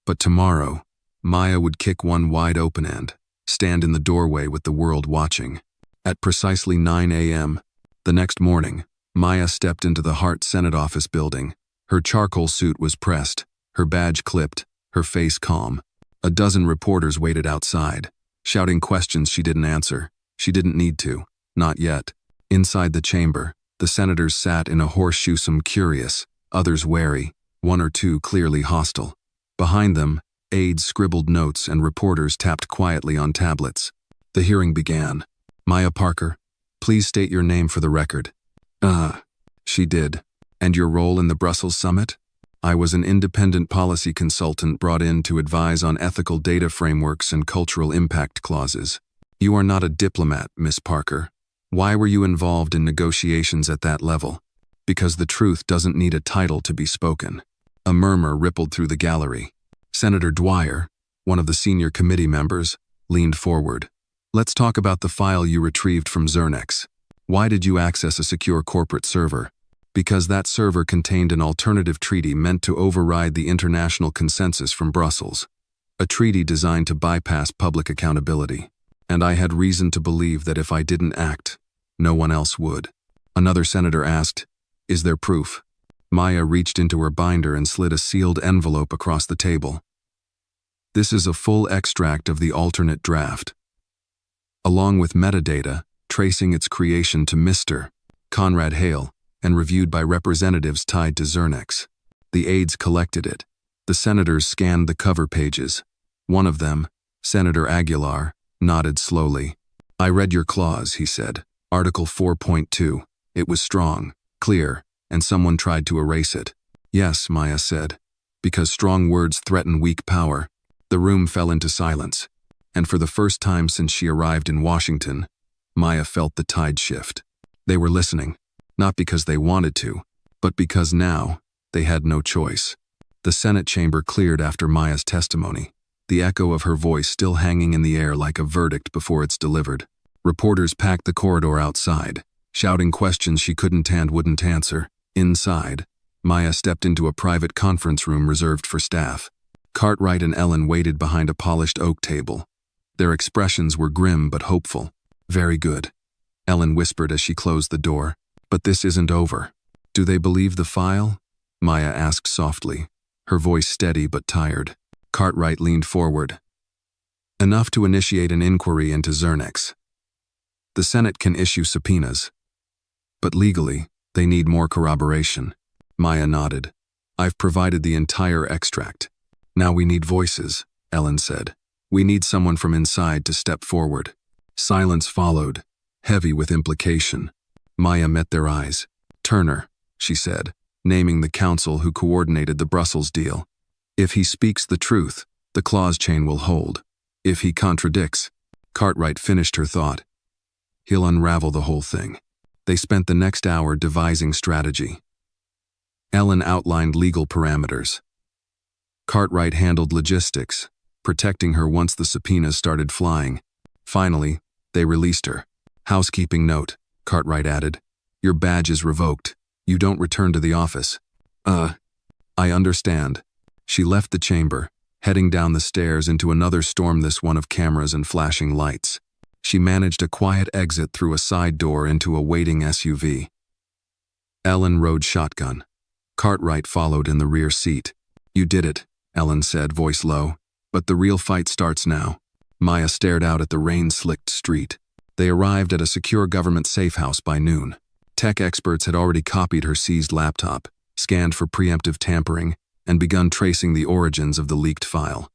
But tomorrow, Maya would kick one wide open and stand in the doorway with the world watching. At precisely 9 a.m., the next morning, Maya stepped into the Hart Senate office building. Her charcoal suit was pressed, her badge clipped, her face calm. A dozen reporters waited outside, shouting questions she didn't answer. She didn't need to, not yet. Inside the chamber, the senators sat in a horseshoe, some curious, others wary, one or two clearly hostile. Behind them, aides scribbled notes and reporters tapped quietly on tablets. The hearing began. "Maya Parker, please state your name for the record." She did. "And your role in the Brussels summit?" "I was an independent policy consultant brought in to advise on ethical data frameworks and cultural impact clauses." "You are not a diplomat, Miss Parker." Why were you involved in negotiations at that level? Because the truth doesn't need a title to be spoken. A murmur rippled through the gallery. Senator Dwyer, one of the senior committee members, leaned forward. Let's talk about the file you retrieved from Zernex. Why did you access a secure corporate server? Because that server contained an alternative treaty meant to override the international consensus from Brussels. A treaty designed to bypass public accountability. And I had reason to believe that if I didn't act, no one else would. Another senator asked, "Is there proof?" Maya reached into her binder and slid a sealed envelope across the table. This is a full extract of the alternate draft, along with metadata tracing its creation to Mr. Conrad Hale and reviewed by representatives tied to Zernex. The aides collected it. The senators scanned the cover pages. One of them, Senator Aguilar, nodded slowly. "I read your clause," he said. Article 4.2. It was strong, clear, and someone tried to erase it. "Yes," Maya said, "because strong words threaten weak power." The room fell into silence, and for the first time since she arrived in Washington, Maya felt the tide shift. They were listening, not because they wanted to, but because now they had no choice. The Senate chamber cleared after Maya's testimony, the echo of her voice still hanging in the air like a verdict before it's delivered. Reporters packed the corridor outside, shouting questions she couldn't and wouldn't answer. Inside, Maya stepped into a private conference room reserved for staff. Cartwright and Ellen waited behind a polished oak table. Their expressions were grim but hopeful. "Very good," Ellen whispered as she closed the door. "But this isn't over." "Do they believe the file?" Maya asked softly, her voice steady but tired. Cartwright leaned forward. "Enough to initiate an inquiry into Zernex. The Senate can issue subpoenas, but legally, they need more corroboration." Maya nodded. "I've provided the entire extract. Now we need voices," Ellen said. "We need someone from inside to step forward." Silence followed, heavy with implication. Maya met their eyes. "Turner," she said, naming the counsel who coordinated the Brussels deal. "If he speaks the truth, the clause chain will hold. If he contradicts," Cartwright finished her thought, "he'll unravel the whole thing." They spent the next hour devising strategy. Ellen outlined legal parameters. Cartwright handled logistics, protecting her once the subpoenas started flying. Finally, they released her. "Housekeeping note," Cartwright added. "Your badge is revoked. You don't return to the office." I understand." She left the chamber, heading down the stairs into another storm, this one of cameras and flashing lights. She managed a quiet exit through a side door into a waiting SUV. Ellen rode shotgun. Cartwright followed in the rear seat. "You did it," Ellen said, voice low. "But the real fight starts now." Maya stared out at the rain-slicked street. They arrived at a secure government safe house by noon. Tech experts had already copied her seized laptop, scanned for preemptive tampering, and begun tracing the origins of the leaked file.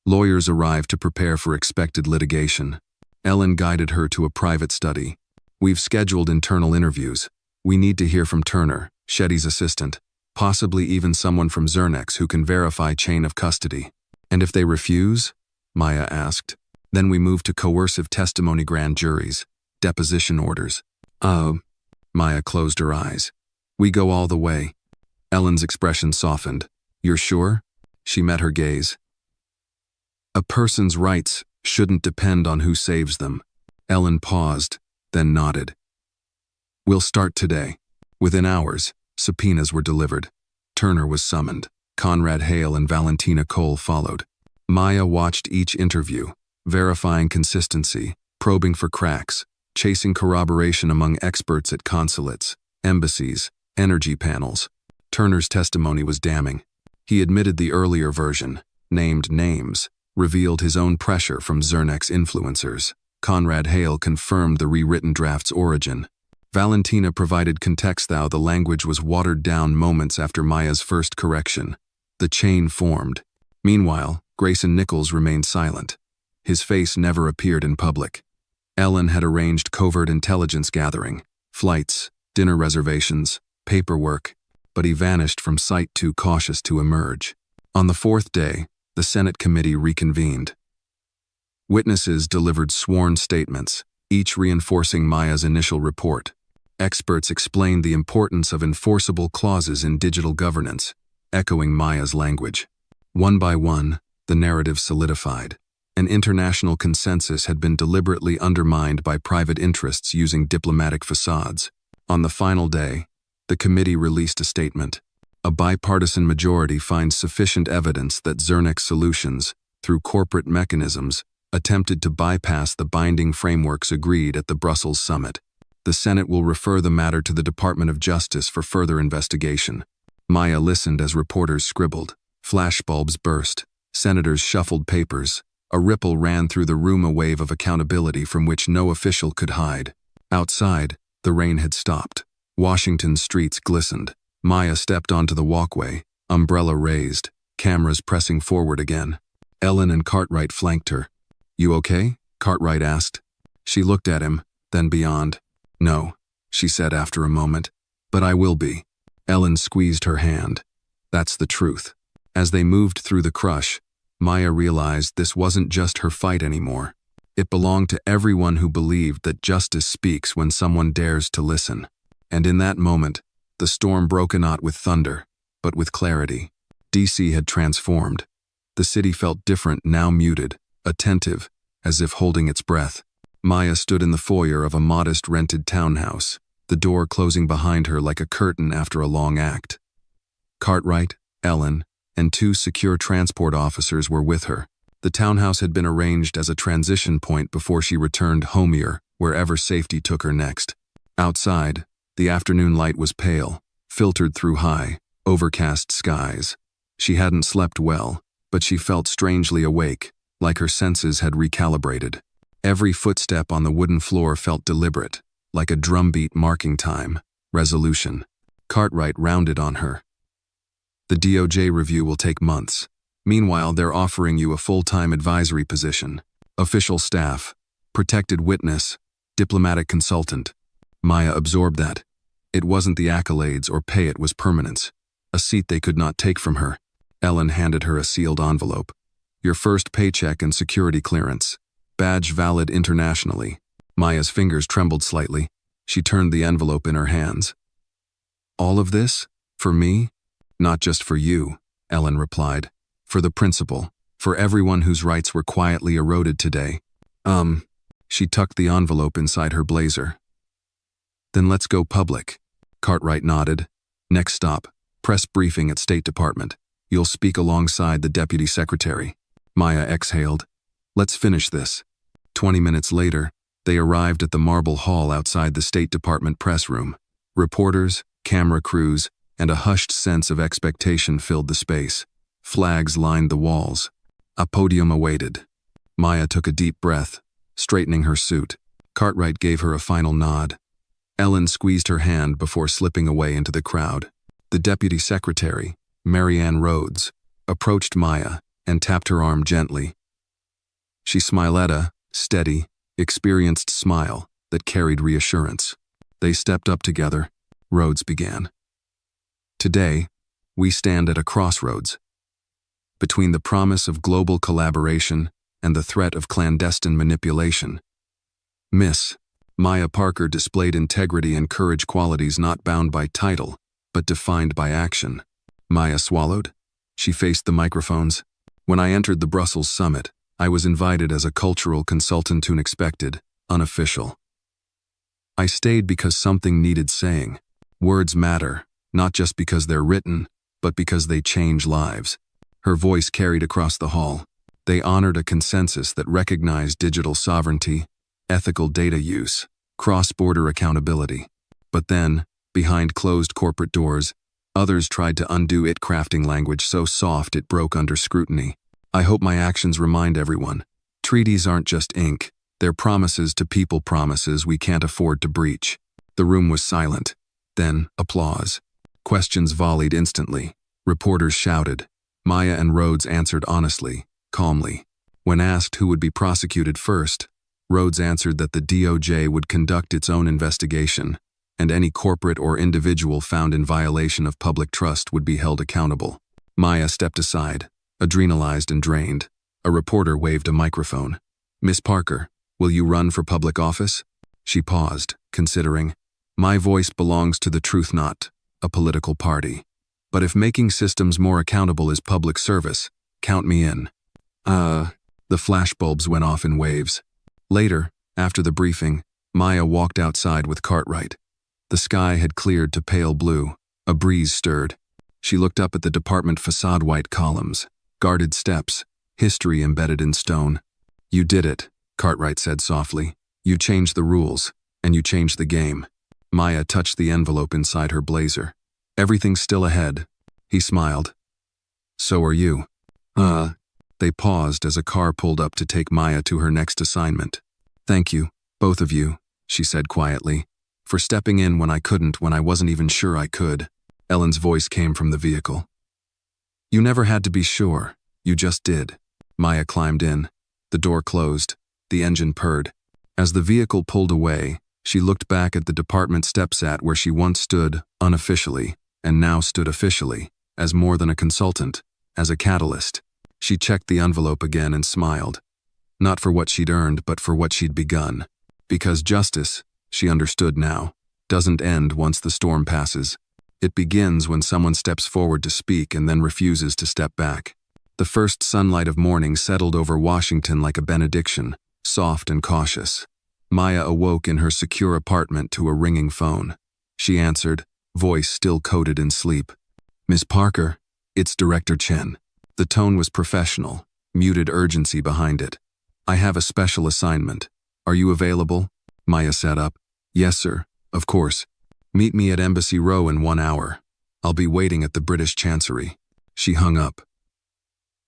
Lawyers arrived to prepare for expected litigation. Ellen guided her to a private study. "We've scheduled internal interviews. We need to hear from Turner, Shetty's assistant, possibly even someone from Zernex who can verify chain of custody." "And if they refuse?" Maya asked. "Then we move to coercive testimony, grand juries, deposition orders." Maya closed her eyes. "We go all the way." Ellen's expression softened. "You're sure?" She met her gaze. "A person's rights shouldn't depend on who saves them." Ellen paused, then nodded. "We'll start today." Within hours, subpoenas were delivered. Turner was summoned. Conrad Hale and Valentina Cole followed. Maya watched each interview, verifying consistency, probing for cracks, chasing corroboration among experts at consulates, embassies, energy panels. Turner's testimony was damning. He admitted the earlier version, named names, revealed his own pressure from Zernex influencers. Conrad Hale confirmed the rewritten draft's origin. Valentina provided context, though the language was watered down moments after Maya's first correction. The chain formed. Meanwhile, Grayson Nichols remained silent. His face never appeared in public. Ellen had arranged covert intelligence gathering, flights, dinner reservations, paperwork, but he vanished from sight, too cautious to emerge. On the fourth day, the Senate committee reconvened. Witnesses delivered sworn statements, each reinforcing Maya's initial report. Experts explained the importance of enforceable clauses in digital governance, echoing Maya's language. One by one, the narrative solidified. An international consensus had been deliberately undermined by private interests using diplomatic facades. On the final day, the committee released a statement. A bipartisan majority finds sufficient evidence that Zernek's solutions, through corporate mechanisms, attempted to bypass the binding frameworks agreed at the Brussels summit. The Senate will refer the matter to the Department of Justice for further investigation. Maya listened as reporters scribbled. Flashbulbs burst. Senators shuffled papers. A ripple ran through the room, a wave of accountability from which no official could hide. Outside, the rain had stopped. Washington's streets glistened. Maya stepped onto the walkway, umbrella raised, cameras pressing forward again. Ellen and Cartwright flanked her. "You okay?" Cartwright asked. She looked at him, then beyond. "No," she said after a moment, "but I will be." Ellen squeezed her hand. That's the truth. As they moved through the crush, Maya realized this wasn't just her fight anymore. It belonged to everyone who believed that justice speaks when someone dares to listen. And in that moment, the storm broke not with thunder, but with clarity. DC had transformed. The city felt different, now muted, attentive, as if holding its breath. Maya stood in the foyer of a modest rented townhouse, the door closing behind her like a curtain after a long act. Cartwright, Ellen, and 2 secure transport officers were with her. The townhouse had been arranged as a transition point before she returned homier, wherever safety took her next. Outside, the afternoon light was pale, filtered through high, overcast skies. She hadn't slept well, but she felt strangely awake, like her senses had recalibrated. Every footstep on the wooden floor felt deliberate, like a drumbeat marking time, resolution. Cartwright rounded on her. "The DOJ review will take months. Meanwhile, they're offering you a full-time advisory position. Official staff, protected witness, diplomatic consultant." Maya absorbed that. It wasn't the accolades or pay, it was permanence. A seat they could not take from her. Ellen handed her a sealed envelope. "Your first paycheck and security clearance. Badge valid internationally." Maya's fingers trembled slightly. She turned the envelope in her hands. "All of this? For me?" "Not just for you," Ellen replied. "For the principal. For everyone whose rights were quietly eroded today." She tucked the envelope inside her blazer. "Then let's go public." Cartwright nodded. "Next stop, press briefing at State Department. You'll speak alongside the Deputy Secretary." Maya exhaled. "Let's finish this." 20 minutes later, they arrived at the marble hall outside the State Department press room. Reporters, camera crews, and a hushed sense of expectation filled the space. Flags lined the walls. A podium awaited. Maya took a deep breath, straightening her suit. Cartwright gave her a final nod. Ellen squeezed her hand before slipping away into the crowd. The Deputy Secretary, Marianne Rhodes, approached Maya and tapped her arm gently. She smiled at a steady, experienced smile that carried reassurance. They stepped up together. Rhodes began. "Today, we stand at a crossroads. Between the promise of global collaboration and the threat of clandestine manipulation. Miss Maya Parker displayed integrity and courage, qualities not bound by title, but defined by action." Maya swallowed. She faced the microphones. "When I entered the Brussels summit, I was invited as a cultural consultant to an unexpected, unofficial. I stayed because something needed saying. Words matter, not just because they're written, but because they change lives." Her voice carried across the hall. They honored a consensus that recognized digital sovereignty, ethical data use, cross-border accountability. But then, behind closed corporate doors, others tried to undo it, crafting language so soft it broke under scrutiny. "I hope my actions remind everyone. Treaties aren't just ink. They're promises to people, promises we can't afford to breach." The room was silent. Then, applause. Questions volleyed instantly. Reporters shouted. Maya and Rhodes answered honestly, calmly. When asked who would be prosecuted first, Rhodes answered that the DOJ would conduct its own investigation, and any corporate or individual found in violation of public trust would be held accountable. Maya stepped aside, adrenalized and drained. A reporter waved a microphone. "Miss Parker, Will you run for public office? She paused, considering. My voice belongs to the truth, not a political party. But if making systems more accountable is public service, count me in. The flashbulbs went off in waves. Later, after the briefing, Maya walked outside with Cartwright. The sky had cleared to pale blue. A breeze stirred. She looked up at the department facade, white columns, guarded steps, history embedded in stone. You did it, Cartwright said softly. You changed the rules, and you changed the game. Maya touched the envelope inside her blazer. Everything's still ahead. He smiled. So are you. They paused as a car pulled up to take Maya to her next assignment. Thank you, both of you, she said quietly, for stepping in when I couldn't, when I wasn't even sure I could. Ellen's voice came from the vehicle. You never had to be sure, you just did. Maya climbed in. The door closed. The engine purred. As the vehicle pulled away, she looked back at the department steps at where she once stood unofficially, and now stood officially, as more than a consultant, as a catalyst. She checked the envelope again and smiled. Not for what she'd earned, but for what she'd begun. Because justice, she understood now, doesn't end once the storm passes. It begins when someone steps forward to speak and then refuses to step back. The first sunlight of morning settled over Washington like a benediction, soft and cautious. Maya awoke in her secure apartment to a ringing phone. She answered, voice still coated in sleep. Miss Parker, it's Director Chen. The tone was professional, muted urgency behind it. I have a special assignment. Are you available? Maya sat up. Yes, sir, of course. Meet me at Embassy Row in 1 hour. I'll be waiting at the British Chancery. She hung up.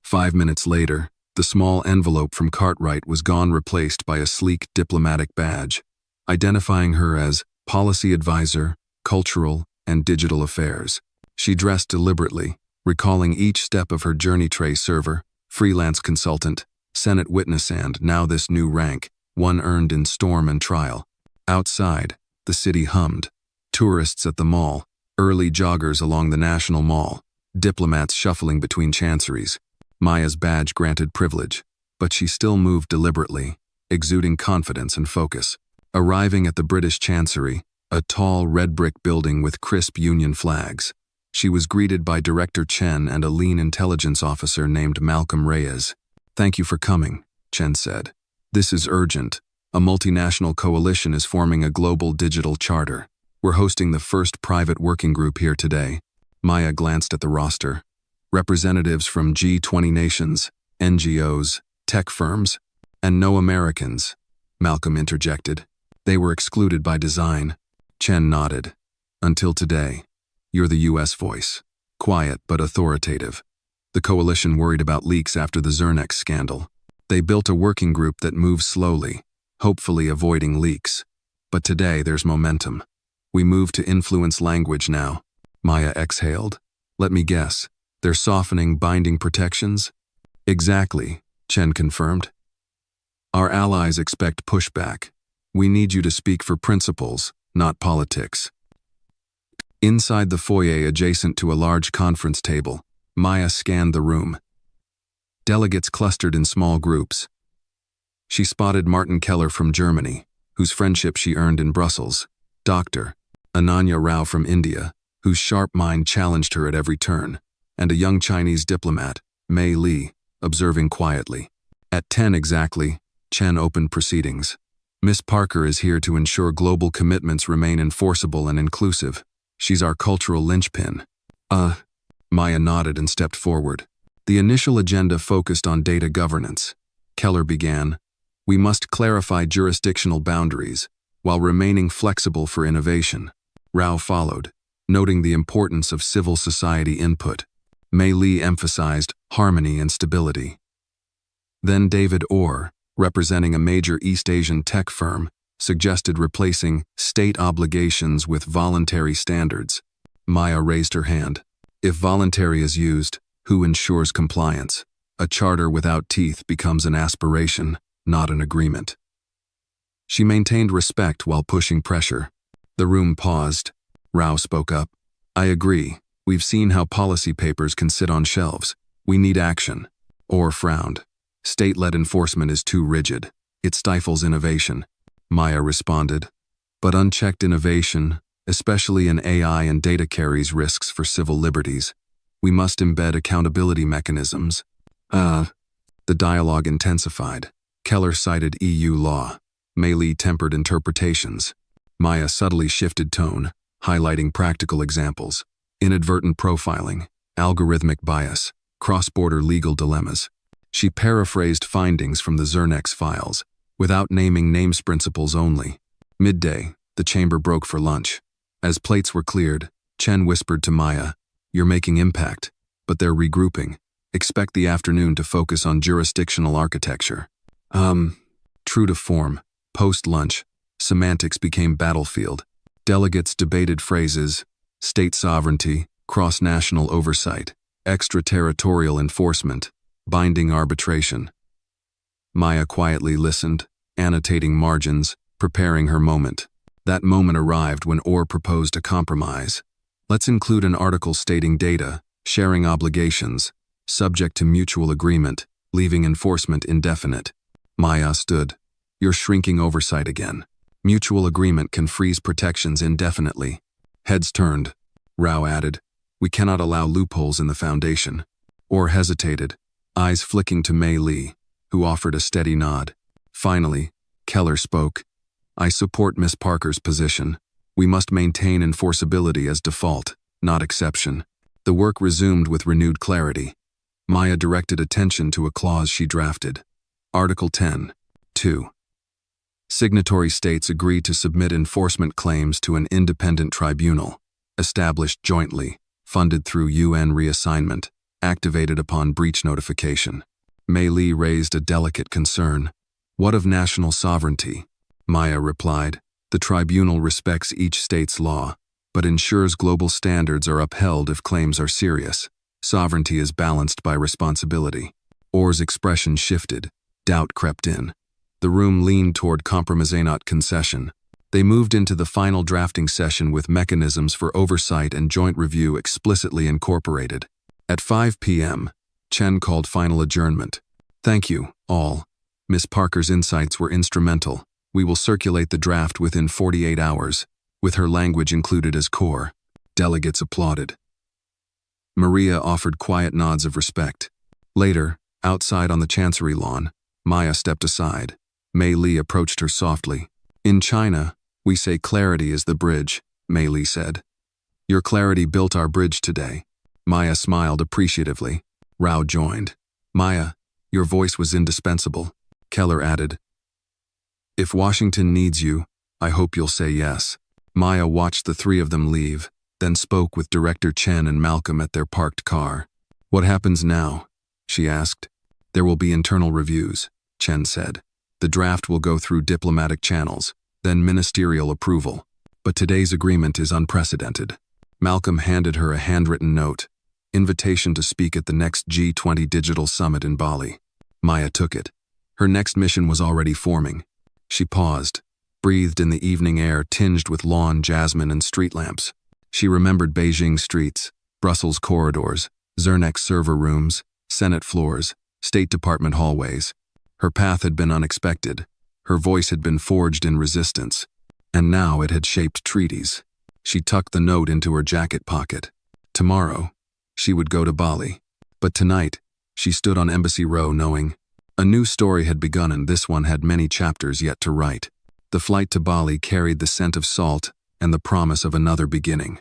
5 minutes later, the small envelope from Cartwright was gone, replaced by a sleek diplomatic badge, identifying her as Policy Advisor, Cultural and Digital Affairs. She dressed deliberately, recalling each step of her journey: tray server, freelance consultant, Senate witness, and now this new rank, one earned in storm and trial. Outside, the city hummed. Tourists at the mall, early joggers along the National Mall, diplomats shuffling between chanceries. Maya's badge granted privilege, but she still moved deliberately, exuding confidence and focus. Arriving at the British Chancery, a tall red brick building with crisp Union flags, she was greeted by Director Chen and a lean intelligence officer named Malcolm Reyes. Thank you for coming, Chen said. This is urgent. A multinational coalition is forming a global digital charter. We're hosting the first private working group here today. Maya glanced at the roster. Representatives from G20 nations, NGOs, tech firms, and no Americans, Malcolm interjected. They were excluded by design. Chen nodded. Until today. You're the U.S. voice. Quiet but authoritative. The coalition worried about leaks after the Zernex scandal. They built a working group that moves slowly, hopefully avoiding leaks. But today there's momentum. We move to influence language now. Maya exhaled. Let me guess. They're softening binding protections? Exactly, Chen confirmed. Our allies expect pushback. We need you to speak for principles, not politics. Inside the foyer adjacent to a large conference table, Maya scanned the room. Delegates clustered in small groups. She spotted Martin Keller from Germany, whose friendship she earned in Brussels, Dr. Ananya Rao from India, whose sharp mind challenged her at every turn, and a young Chinese diplomat, Mei Li, observing quietly. At 10 exactly, Chen opened proceedings. Miss Parker is here to ensure global commitments remain enforceable and inclusive. She's our cultural linchpin. Maya nodded and stepped forward. The initial agenda focused on data governance. Keller began, we must clarify jurisdictional boundaries, while remaining flexible for innovation. Rao followed, noting the importance of civil society input. Mei Li emphasized harmony and stability. Then David Orr, representing a major East Asian tech firm, suggested replacing state obligations with voluntary standards. Maya raised her hand. If voluntary is used, who ensures compliance? A charter without teeth becomes an aspiration, not an agreement. She maintained respect while pushing pressure. The room paused. Rao spoke up. I agree. We've seen how policy papers can sit on shelves. We need action. Orr frowned. State-led enforcement is too rigid. It stifles innovation, Maya responded. But unchecked innovation, especially in AI and data, carries risks for civil liberties. We must embed accountability mechanisms. The dialogue intensified. Keller cited EU law. Mei Li tempered interpretations. Maya subtly shifted tone, highlighting practical examples. Inadvertent profiling, algorithmic bias, cross-border legal dilemmas. She paraphrased findings from the Zernex files, without naming names, principles only. Midday, the chamber broke for lunch. As plates were cleared, Chen whispered to Maya, "You're making impact, but they're regrouping. Expect the afternoon to focus on jurisdictional architecture." True to form, post-lunch, semantics became battlefield. Delegates debated phrases: state sovereignty, cross-national oversight, extraterritorial enforcement, binding arbitration. Maya quietly listened, annotating margins, preparing her moment. That moment arrived when Orr proposed a compromise. Let's include an article stating data, sharing obligations, subject to mutual agreement, leaving enforcement indefinite. Maya stood. You're shrinking oversight again. Mutual agreement can freeze protections indefinitely. Heads turned. Rao added, we cannot allow loopholes in the foundation. Orr hesitated, eyes flicking to Mei Li, who offered a steady nod. Finally, Keller spoke. I support Miss Parker's position. We must maintain enforceability as default, not exception. The work resumed with renewed clarity. Maya directed attention to a clause she drafted. Article 10. 2. Signatory states agree to submit enforcement claims to an independent tribunal, established jointly, funded through UN reassignment, activated upon breach notification. Mei Li raised a delicate concern. What of national sovereignty? Maya replied, the tribunal respects each state's law, but ensures global standards are upheld if claims are serious. Sovereignty is balanced by responsibility. Orr's expression shifted. Doubt crept in. The room leaned toward compromise, not concession. They moved into the final drafting session with mechanisms for oversight and joint review explicitly incorporated. At 5 p.m., Chen called final adjournment. Thank you, all. Miss Parker's insights were instrumental. We will circulate the draft within 48 hours, with her language included as core. Delegates applauded. Maria offered quiet nods of respect. Later, outside on the chancery lawn, Maya stepped aside. Mei Li approached her softly. In China, we say clarity is the bridge, Mei Li said. Your clarity built our bridge today. Maya smiled appreciatively. Rao joined. Maya, your voice was indispensable. Keller added. If Washington needs you, I hope you'll say yes. Maya watched the three of them leave, then spoke with Director Chen and Malcolm at their parked car. What happens now? She asked. There will be internal reviews, Chen said. The draft will go through diplomatic channels, then ministerial approval. But today's agreement is unprecedented. Malcolm handed her a handwritten note. Invitation to speak at the next G20 Digital Summit in Bali. Maya took it. Her next mission was already forming. She paused, breathed in the evening air tinged with lawn jasmine and street lamps. She remembered Beijing streets, Brussels corridors, Zernex server rooms, Senate floors, State Department hallways. Her path had been unexpected. Her voice had been forged in resistance. And now it had shaped treaties. She tucked the note into her jacket pocket. Tomorrow, she would go to Bali. But tonight, she stood on Embassy Row knowing a new story had begun, and this one had many chapters yet to write. The flight to Bali carried the scent of salt and the promise of another beginning.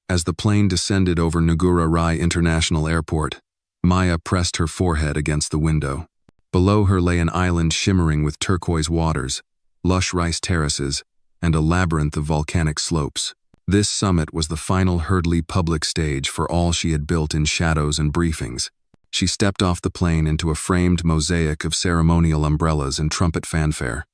As the plane descended over Nugura Rai International Airport, Maya pressed her forehead against the window. Below her lay an island shimmering with turquoise waters, lush rice terraces, and a labyrinth of volcanic slopes. This summit was the final hurdly public stage for all she had built in shadows and briefings. She stepped off the plane into a framed mosaic of ceremonial umbrellas and trumpet fanfare.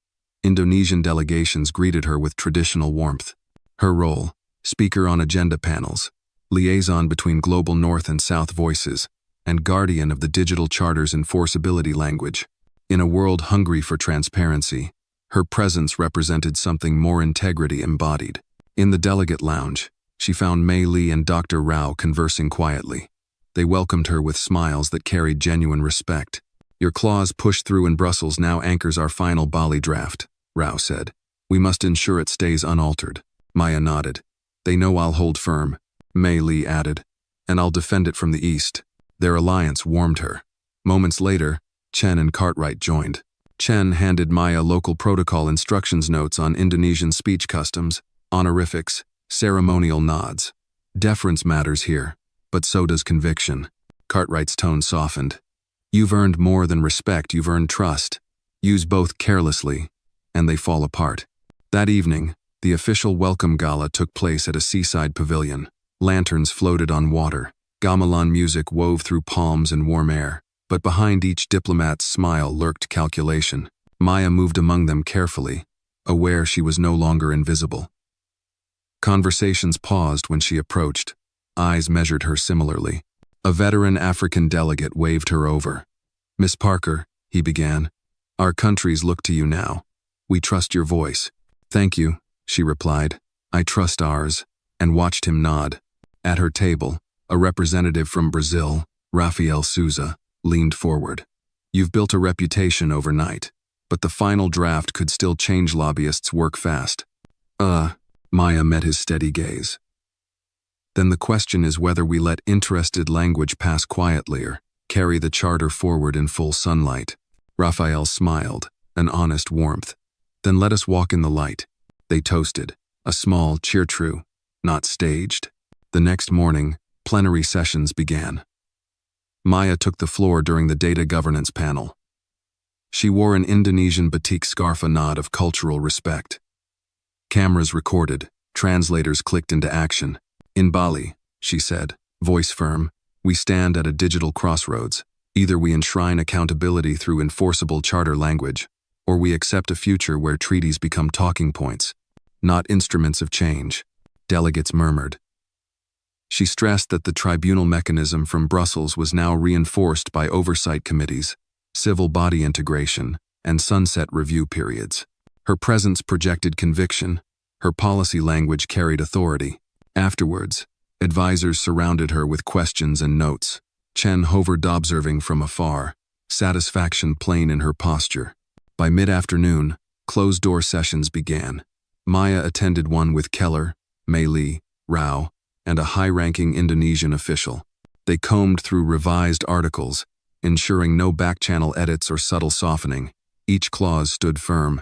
Indonesian delegations greeted her with traditional warmth. Her role, speaker on agenda panels, liaison between global North and South voices, and guardian of the digital charter's enforceability language. In a world hungry for transparency, her presence represented something more: integrity embodied. In the delegate lounge, she found Mei Li and Dr. Rao conversing quietly. They welcomed her with smiles that carried genuine respect. Your clause pushed through in Brussels now anchors our final Bali draft, Rao said. We must ensure it stays unaltered. Maya nodded. They know I'll hold firm, Mei Li added, and I'll defend it from the east. Their alliance warmed her. Moments later, Chen and Cartwright joined. Chen handed Maya local protocol instructions notes on Indonesian speech customs, honorifics, ceremonial nods. Deference matters here, but so does conviction. Cartwright's tone softened. You've earned more than respect, you've earned trust. Use both carelessly, and they fall apart. That evening, the official welcome gala took place at a seaside pavilion. Lanterns floated on water. Gamelan music wove through palms and warm air. But behind each diplomat's smile lurked calculation. Maya moved among them carefully, aware she was no longer invisible. Conversations paused when she approached. Eyes measured her similarly. A veteran African delegate waved her over. Miss Parker, he began, our countries look to you now. We trust your voice. Thank you, she replied. I trust ours, and watched him nod. At her table, a representative from Brazil, Rafael Souza, leaned forward. You've built a reputation overnight, but the final draft could still change. Lobbyists work fast. Maya met his steady gaze. Then the question is whether we let interested language pass quietly or carry the charter forward in full sunlight. Raphael smiled, an honest warmth. Then let us walk in the light. They toasted, a small cheer true, not staged. The next morning, plenary sessions began. Maya took the floor during the data governance panel. She wore an Indonesian batik scarf, a nod of cultural respect. Cameras recorded, translators clicked into action. In Bali, she said, voice firm, we stand at a digital crossroads. Either we enshrine accountability through enforceable charter language, or we accept a future where treaties become talking points, not instruments of change. Delegates murmured. She stressed that the tribunal mechanism from Brussels was now reinforced by oversight committees, civil body integration, and sunset review periods. Her presence projected conviction. Her policy language carried authority. Afterwards, advisors surrounded her with questions and notes. Chen hovered observing from afar, satisfaction plain in her posture. By mid-afternoon, closed-door sessions began. Maya attended one with Keller, Mei Li, Rao, and a high-ranking Indonesian official. They combed through revised articles, ensuring no back-channel edits or subtle softening. Each clause stood firm.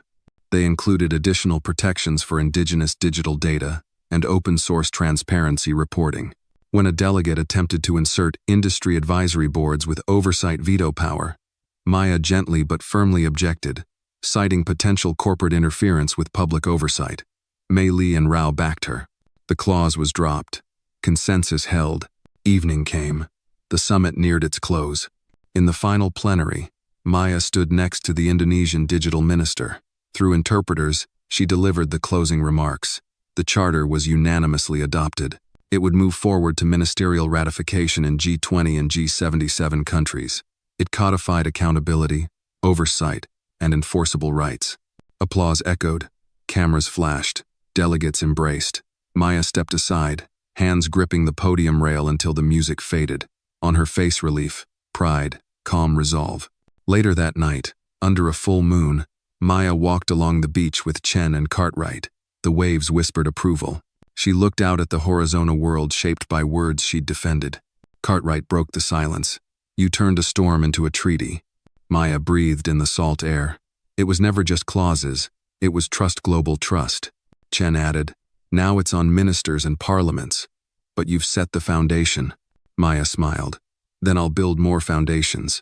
They included additional protections for indigenous digital data and open-source transparency reporting. When a delegate attempted to insert industry advisory boards with oversight veto power, Maya gently but firmly objected, citing potential corporate interference with public oversight. Mei Li and Rao backed her. The clause was dropped. Consensus held. Evening came. The summit neared its close. In the final plenary, Maya stood next to the Indonesian digital minister. Through interpreters, she delivered the closing remarks. The charter was unanimously adopted. It would move forward to ministerial ratification in G20 and G77 countries. It codified accountability, oversight, and enforceable rights. Applause echoed. Cameras flashed. Delegates embraced. Maya stepped aside, hands gripping the podium rail until the music faded. On her face relief, pride, calm resolve. Later that night, under a full moon, Maya walked along the beach with Chen and Cartwright. The waves whispered approval. She looked out at the horizontal world shaped by words she'd defended. Cartwright broke the silence. You turned a storm into a treaty. Maya breathed in the salt air. It was never just clauses. It was trust, global trust. Chen added, now it's on ministers and parliaments. But you've set the foundation. Maya smiled. Then I'll build more foundations.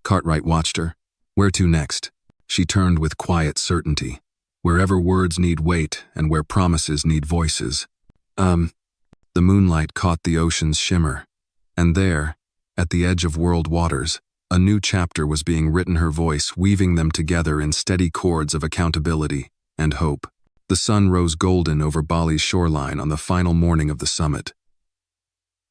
Cartwright watched her. Where to next? She turned with quiet certainty. Wherever words need weight and where promises need voices. The moonlight caught the ocean's shimmer. And there, at the edge of world waters, a new chapter was being written, her voice weaving them together in steady chords of accountability and hope. The sun rose golden over Bali's shoreline on the final morning of the summit.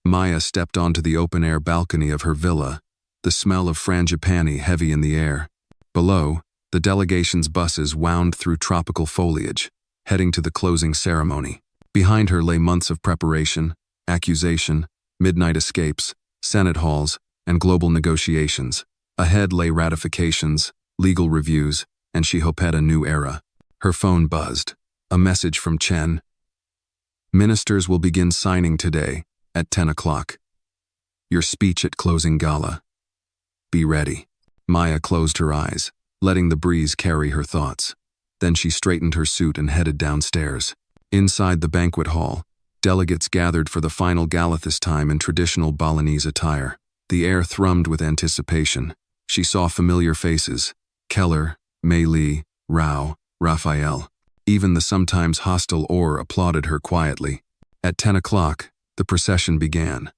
Maya stepped onto the open-air balcony of her villa, the smell of frangipani heavy in the air. Below, the delegation's buses wound through tropical foliage, heading to the closing ceremony. Behind her lay months of preparation, accusation, midnight escapes, Senate halls, and global negotiations. Ahead lay ratifications, legal reviews, and she hoped a new era. Her phone buzzed. A message from Chen. Ministers will begin signing today at 10 o'clock. Your speech at closing gala. Be ready. Maya closed her eyes, letting the breeze carry her thoughts. Then she straightened her suit and headed downstairs. Inside the banquet hall, delegates gathered for the final gala, this time in traditional Balinese attire. The air thrummed with anticipation. She saw familiar faces: Keller, Mei Li, Rao, Raphael. Even the sometimes hostile Orr applauded her quietly. At 10 o'clock, the procession began.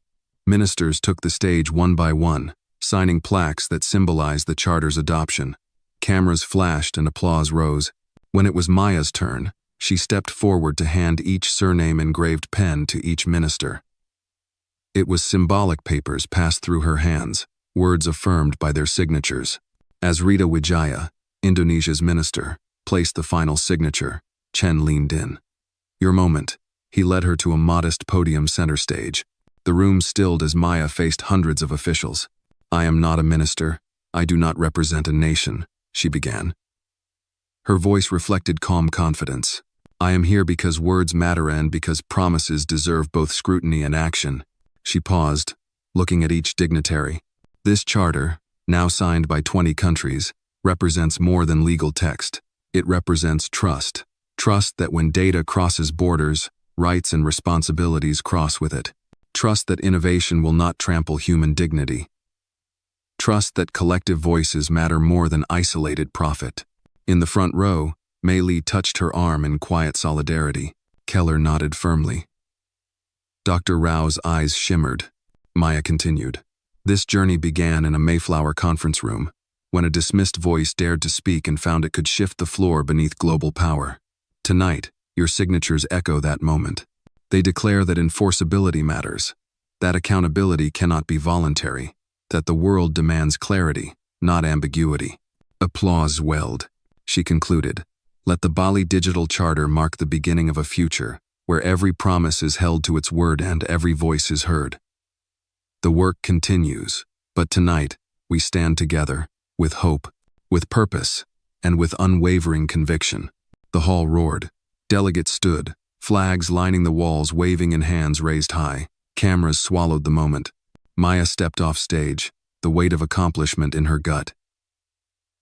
Ministers took the stage one by one, signing plaques that symbolized the charter's adoption. Cameras flashed and applause rose. When it was Maya's turn, she stepped forward to hand each surname engraved pen to each minister. It was symbolic papers passed through her hands, words affirmed by their signatures. As Rita Wijaya, Indonesia's minister, placed the final signature, Chen leaned in. Your moment. He led her to a modest podium center stage. The room stilled as Maya faced hundreds of officials. I am not a minister. I do not represent a nation, she began. Her voice reflected calm confidence. I am here because words matter and because promises deserve both scrutiny and action. She paused, looking at each dignitary. This charter, now signed by 20 countries, represents more than legal text. It represents trust. Trust that when data crosses borders, rights and responsibilities cross with it. Trust that innovation will not trample human dignity. Trust that collective voices matter more than isolated profit. In the front row, Mei Li touched her arm in quiet solidarity. Keller nodded firmly. Dr. Rao's eyes shimmered. Maya continued. This journey began in a Mayflower conference room, when a dismissed voice dared to speak and found it could shift the floor beneath global power. Tonight, your signatures echo that moment. They declare that enforceability matters, that accountability cannot be voluntary, that the world demands clarity, not ambiguity. Applause welled. She concluded, let the Bali Digital Charter mark the beginning of a future, where every promise is held to its word and every voice is heard. The work continues, but tonight, we stand together, with hope, with purpose, and with unwavering conviction. The hall roared. Delegates stood, flags lining the walls waving and hands raised high. Cameras swallowed the moment. Maya stepped off stage, the weight of accomplishment in her gut.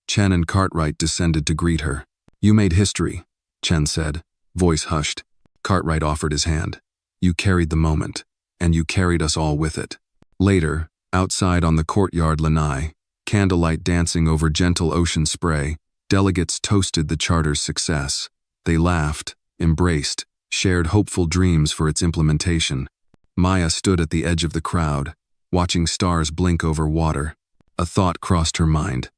Chen and Cartwright descended to greet her. You made history, Chen said, voice hushed. Cartwright offered his hand. You carried the moment, and you carried us all with it. Later, outside on the courtyard lanai, candlelight dancing over gentle ocean spray, delegates toasted the charter's success. They laughed, embraced, shared hopeful dreams for its implementation. Maya stood at the edge of the crowd, watching stars blink over water. A thought crossed her mind.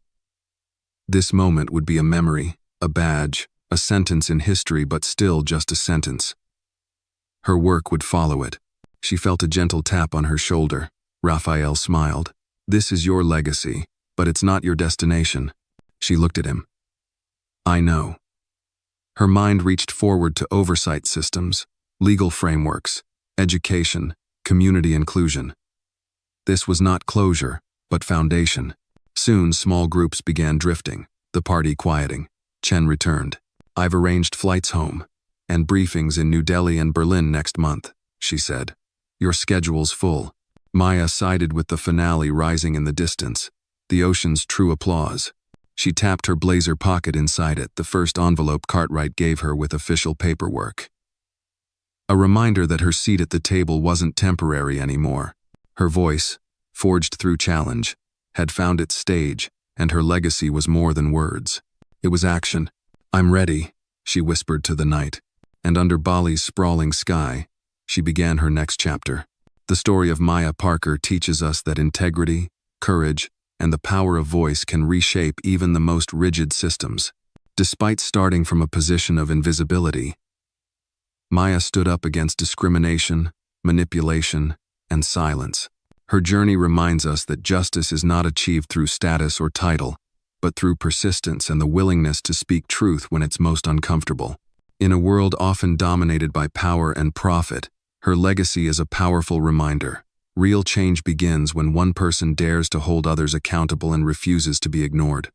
This moment would be a memory, a badge, a sentence in history, but still just a sentence. Her work would follow it. She felt a gentle tap on her shoulder. Raphael smiled. This is your legacy, but it's not your destination. She looked at him. I know. Her mind reached forward to oversight systems, legal frameworks, education, community inclusion. This was not closure, but foundation. Soon small groups began drifting, the party quieting. Chen returned. I've arranged flights home, and briefings in New Delhi and Berlin next month, she said. Your schedule's full. Maya sided with the finale rising in the distance, the ocean's true applause. She tapped her blazer pocket. Inside it, the first envelope Cartwright gave her with official paperwork. A reminder that her seat at the table wasn't temporary anymore. Her voice, forged through challenge, had found its stage, and her legacy was more than words. It was action. I'm ready, she whispered to the night, and under Bali's sprawling sky, she began her next chapter. The story of Maya Parker teaches us that integrity, courage, and the power of voice can reshape even the most rigid systems. Despite starting from a position of invisibility, Maya stood up against discrimination, manipulation, and silence. Her journey reminds us that justice is not achieved through status or title, but through persistence and the willingness to speak truth when it's most uncomfortable. In a world often dominated by power and profit, her legacy is a powerful reminder. Real change begins when one person dares to hold others accountable and refuses to be ignored.